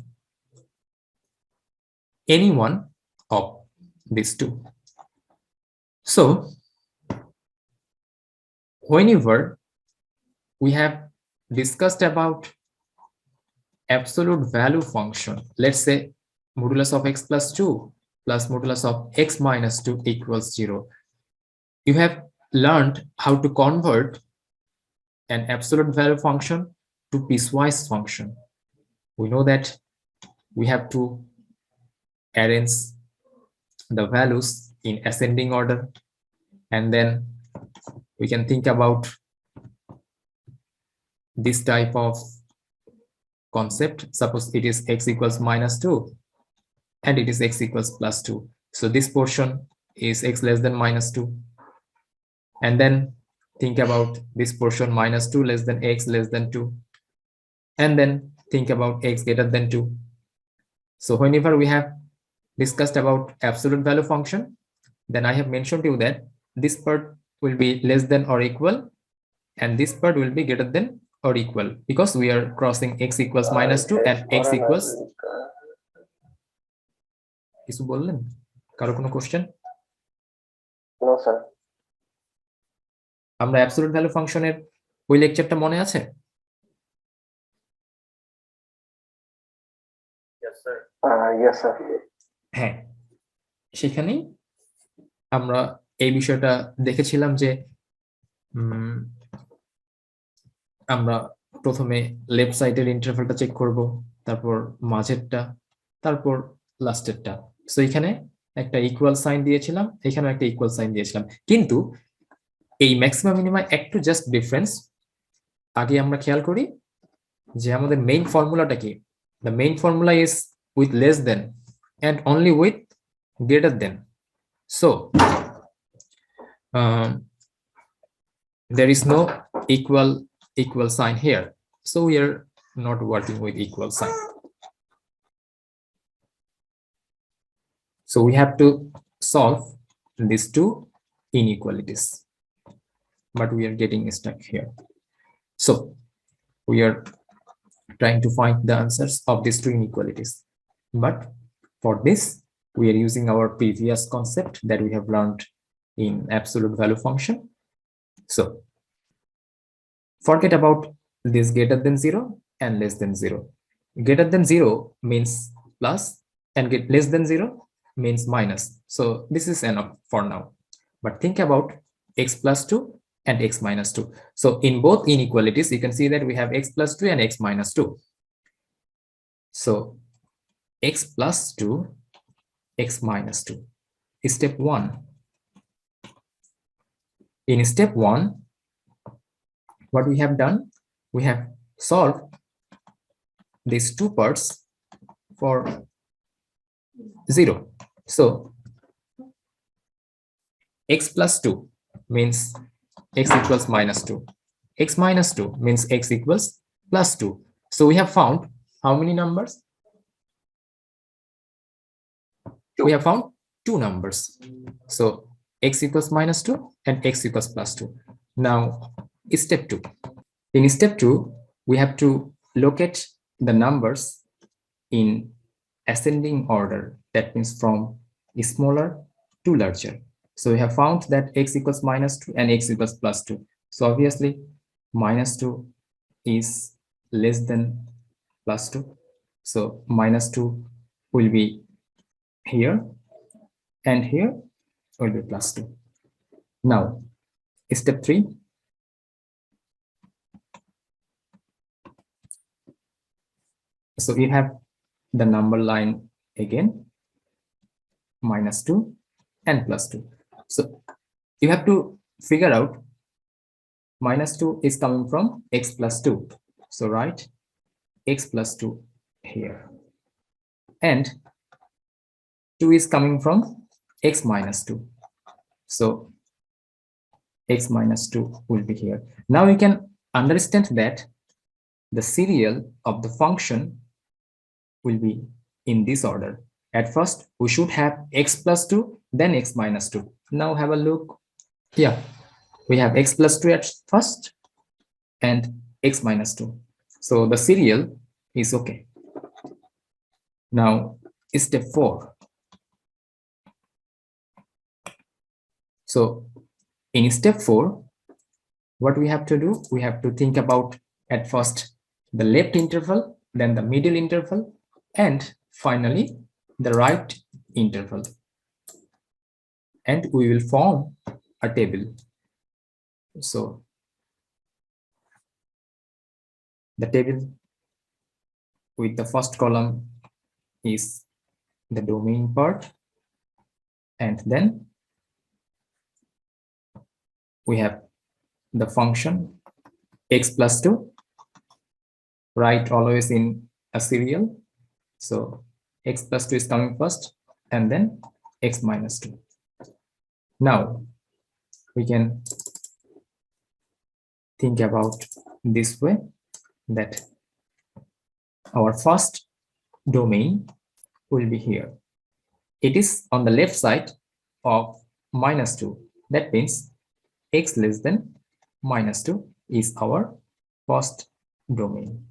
any one of these two. So whenever we have discussed about absolute value function, let's say modulus of x plus 2 plus modulus of x minus 2 equals 0. You have learned how to convert an absolute value function to piecewise function. We know that we have to arrange the values in ascending order, and then we can think about this type of concept. Suppose it is x equals minus 2 and it is x equals plus 2. So this portion is x less than minus 2. And then think about this portion minus 2 less than x less than 2. And then think about x greater than 2. So whenever we have discussed about absolute value function, then I have mentioned to you that this part will be less than or equal and this part will be greater than or equal, because we are crossing x equals minus 2 and x equals. কিছু বললেন? কারো কোনো question? No sir. আমরা absolute value ফাংশনের ওই লেকচারটা মনে আছে? Yes, sir. হ্যাঁ, সেখানেই আমরা এই বিষয়টা দেখেছিলাম যে আমরা প্রথমে লেফট সাইডের ইন্টারভ্যালটা চেক করব, তারপর মাঝেরটা, তারপর লাস্টেরটা। সো এখানে একটা ইকুয়াল সাইন দিয়েছিলাম, এখানে একটা ইকুয়াল সাইন দিয়েছিলাম, কিন্তু এই ম্যাক্সিমাম মিনিমা একটু জাস্ট ডিফারেন্স। আগে আমরা খেয়াল করি যে আমাদের মেইন ফর্মুলাটা কি। The main formula is with less than and only with greater than. So there is no equal sign here, so we are not working with equal sign. So we have to solve these two inequalities, but we are getting stuck here. So we are trying to find the answers of these two inequalities, but for this we are using our previous concept that we have learned in absolute value function. So forget about this greater than 0 and less than 0. Greater than 0 means plus and get less than 0 means minus. So this is enough for now. But think about x plus 2 and x minus 2. So in both inequalities, you can see that we have x plus 2 and x minus 2. So x plus 2, x minus 2. Step 1. In step 1, what we have done, we have solved these two parts for 0. So x plus 2 means x equals minus 2. X minus 2 means x equals plus 2. So we have found how many numbers? We have found two numbers. So x equals minus 2 and x equals plus 2. Now step 2. In step 2, we have to locate the numbers in ascending order. That means from smaller to larger. So we have found that x equals minus 2 and x equals plus 2. So obviously minus 2 is less than plus 2. So minus 2 will be here and here will be plus 2. Now step 3. So we have the number line again, minus 2 and plus 2. So you have to figure out minus 2 is coming from x plus 2. So write x plus 2 here. And 2 is coming from x minus 2. So x minus 2 will be here. Now you can understand that the serial of the function will be in this order. At first, we should have x plus 2, then x minus 2. Now have a look. Yeah, we have x plus 2 at first and x minus 2. So the serial is okay. Now step 4. So in step 4, what we have to do, we have to think about at first the left interval, then the middle interval, and finally the right interval. And we will form a table. So the table with the first column is the domain part, and then we have the function x plus 2, write always in a serial. So x plus 2 is coming first and then x minus 2. Now we can think about this way, that our first domain will be here. It is on the left side of minus 2. That means x less than minus 2 is our first domain.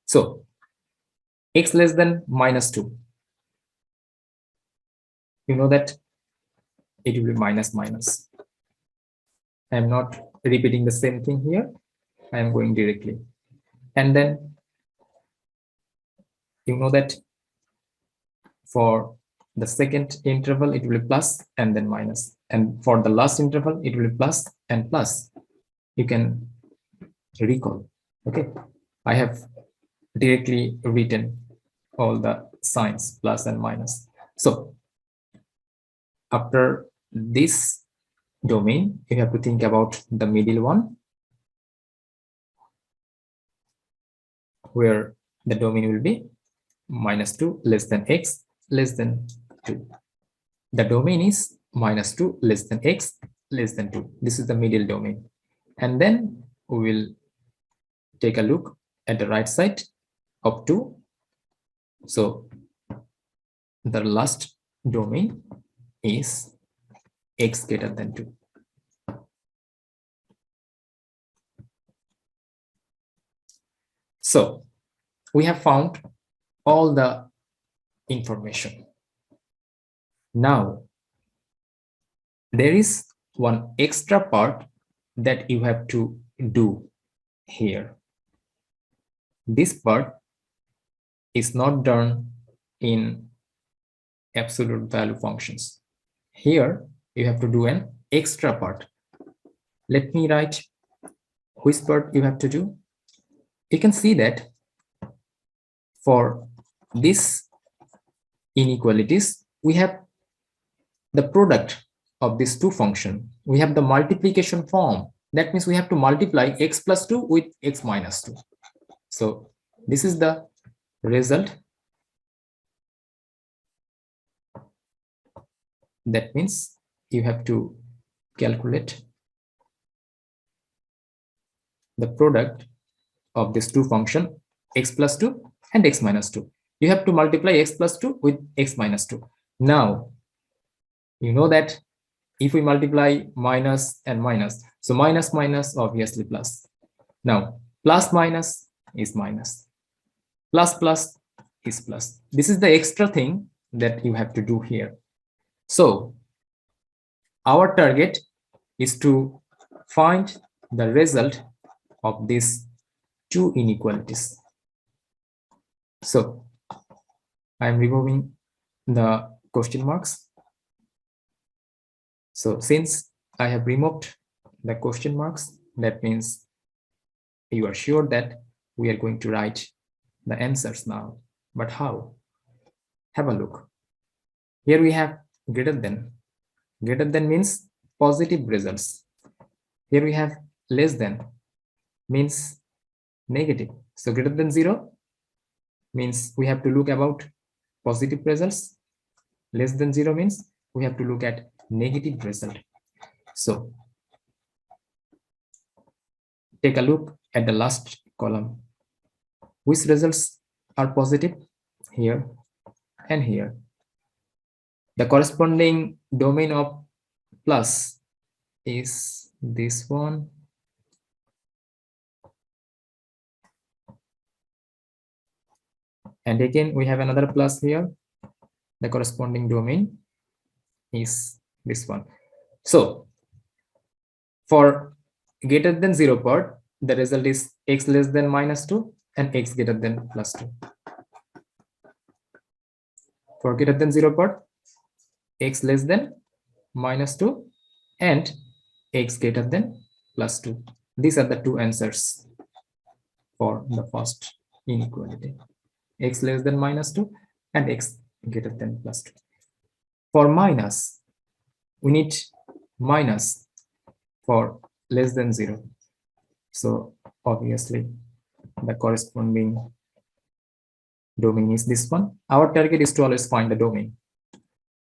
So x less than minus 2, you know that it will be minus minus. I am not repeating the same thing here. I am going directly. And then you know that for the second interval it will be plus and then minus, and for the last interval it will be plus and plus. You can recall. Okay, I have directly written all the signs plus and minus. So after this domain, you have to think about the middle one, where the domain will be -2 less than x less than 2. The domain is -2 less than x less than 2. This is the middle domain. And then we will take a look at the right side of 2. So the last domain is x greater than 2. So we have found all the information. Now there is one extra part that you have to do here. This part is not done in absolute value functions. Here you have to do an extra part. Let me write which part you have to do. You can see that for this inequalities, we have the product of these two functions. We have the multiplication form. That means we have to multiply x plus 2 with x minus 2. So this is the result. That means you have to calculate the product of these two functions, x plus 2 and x minus 2. You have to multiply x plus 2 with x minus 2. Now, you know that if we multiply minus and minus, so minus minus obviously plus. Now, plus minus is minus. Plus plus is plus. This is the extra thing that you have to do here. So, our target is to find the result of these two inequalities. So I am removing the question marks. So since I have removed the question marks, that means you are sure that we are going to write the answers now. But how? Have a look. Here we have greater than. Greater than means positive results. Here we have less than, means negative. So greater than 0 means we have to look about positive results. Less than 0 means we have to look at negative result. So take a look at the last column. Which results are positive? Here and here. The corresponding domain of plus is this one. And again, we have another plus here. The corresponding domain is this one. So for greater than 0 part, the result is x less than minus 2 and x greater than plus 2. For greater than 0 part, x less than minus 2 and x greater than plus 2. These are the two answers for the first inequality. X less than minus 2 and x greater than plus 2. For minus, we need minus for less than 0. So obviously the corresponding domain is this one. Our target is to always find the domain.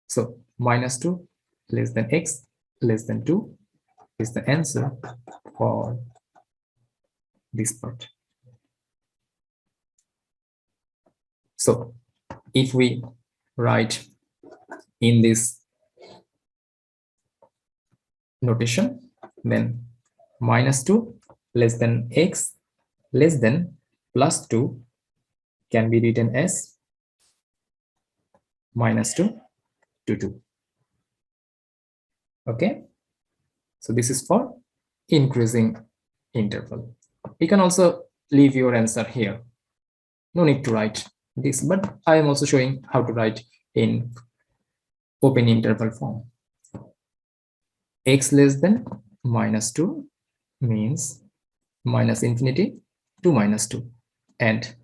So minus 2 less than x less than 2 is the answer for this part. So if we write in this notation, then minus 2 less than x less than plus 2 can be written as minus 2 to 2. Okay, so this is for increasing interval. You can also leave your answer here. No need to write this, but I am also showing how to write in open interval form. X less than -2 means minus infinity to -2, and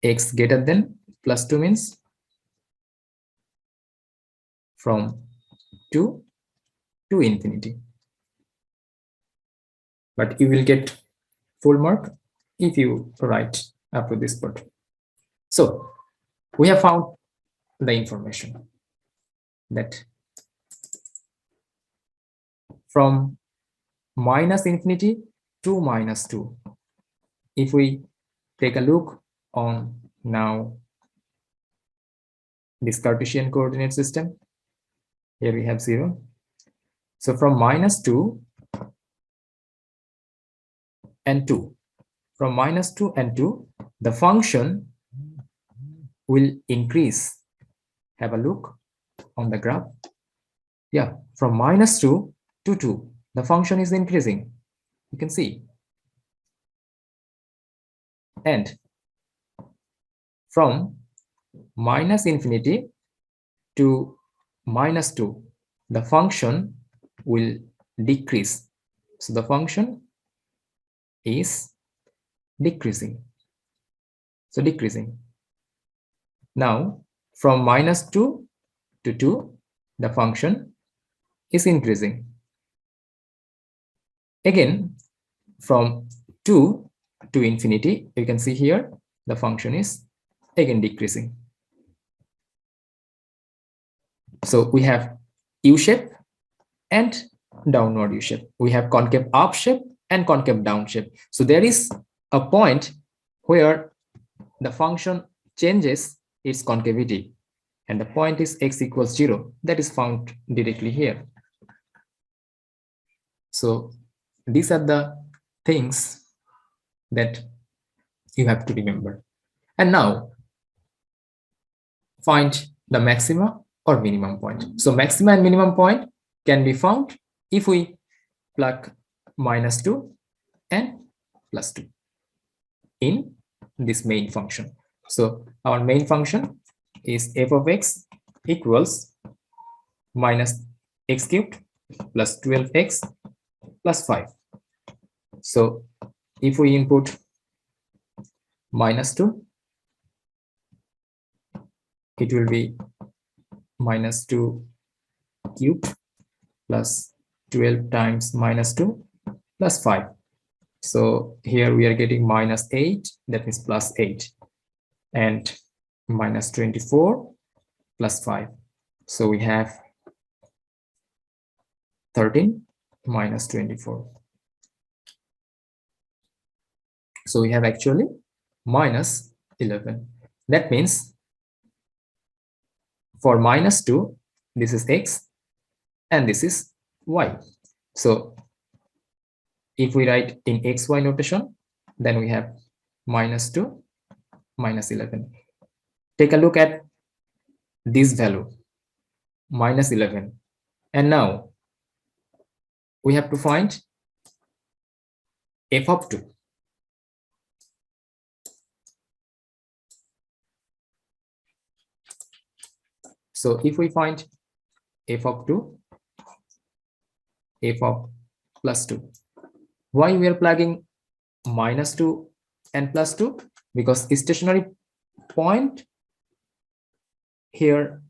x greater than +2 means from 2 to infinity. But you will get full mark if you write up to this part. So we have found the information that from -infinity to -2, if we take a look on now this Cartesian coordinate system, here we have 0. So from -2 and 2, from -2 and 2, the function will increase. Have a look on the graph. Yeah, from -2 to 2, the function is increasing. You can see. And from -infinity to -2, the function will decrease. So the function is decreasing. So decreasing. Now from -2 to 2, the function is increasing. Again, from 2 to infinity, you can see here the function is again decreasing. So we have U shape and downward U shape. We have concave up shape and concave down shape. So there is a point where the function changes its concavity, and the point is x equals 0. That is found directly here. So these are the things that you have to remember. And now find the maxima or minimum point. So maxima and minimum point can be found if we plug -2 and +2 in this main function. So our main function is f of x equals -x cubed plus 12x plus 5. So if we input -2, it will be -2 cubed plus 12 times -2 plus 5. So here we are getting -8, that means +8, and -24 plus 5. So we have 13 minus 24. So we have actually -11. That means for -2, this is x and this is y. So if we write in xy notation, then we have -2 -11. Take a look at this value, -11. And now we have to find f of 2. So if we find f of 2, f of +2, why we are plugging -2 and +2? Because stationary point here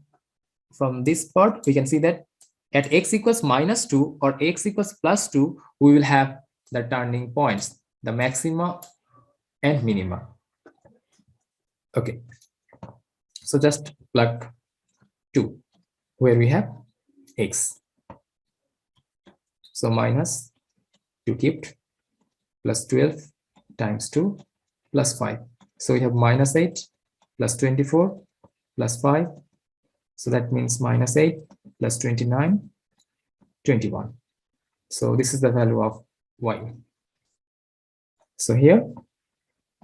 from this part, we can see that at x equals -2 or x equals +2, we will have the turning points, the maxima and minima. Okay, so just plug 2 where we have x. So -2 cubed plus 12 times 2 plus 5. So we have -8 plus 24 plus 5. So that means -8 plus 29, 21. So this is the value of y. So here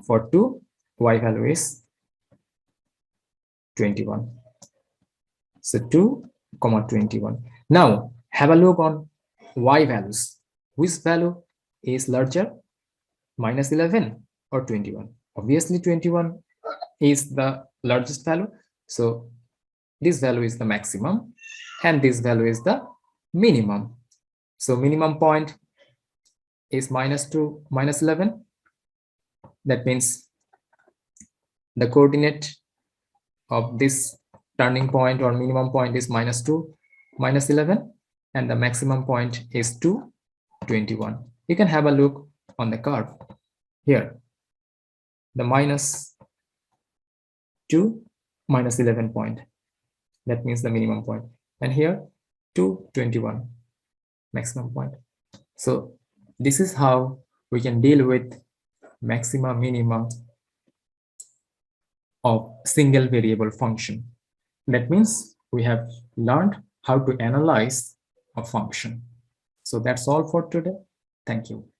for 2, y value is 21. So 2, 21. Now have a look on y values. Which value is larger, -11 or 21? Obviously 21 is the largest value, so this value is the maximum and this value is the minimum. So minimum point is -2, -11. That means the coordinate of this turning point or minimum point is -2, -11, and the maximum point is 2, 21. You can have a look on the curve here. The -2, -11 point. That means the minimum point. And here 2, 21 maximum point. So this is how we can deal with maxima minima of single variable function. That means we have learned how to analyze a function. So that's all for today. Thank you.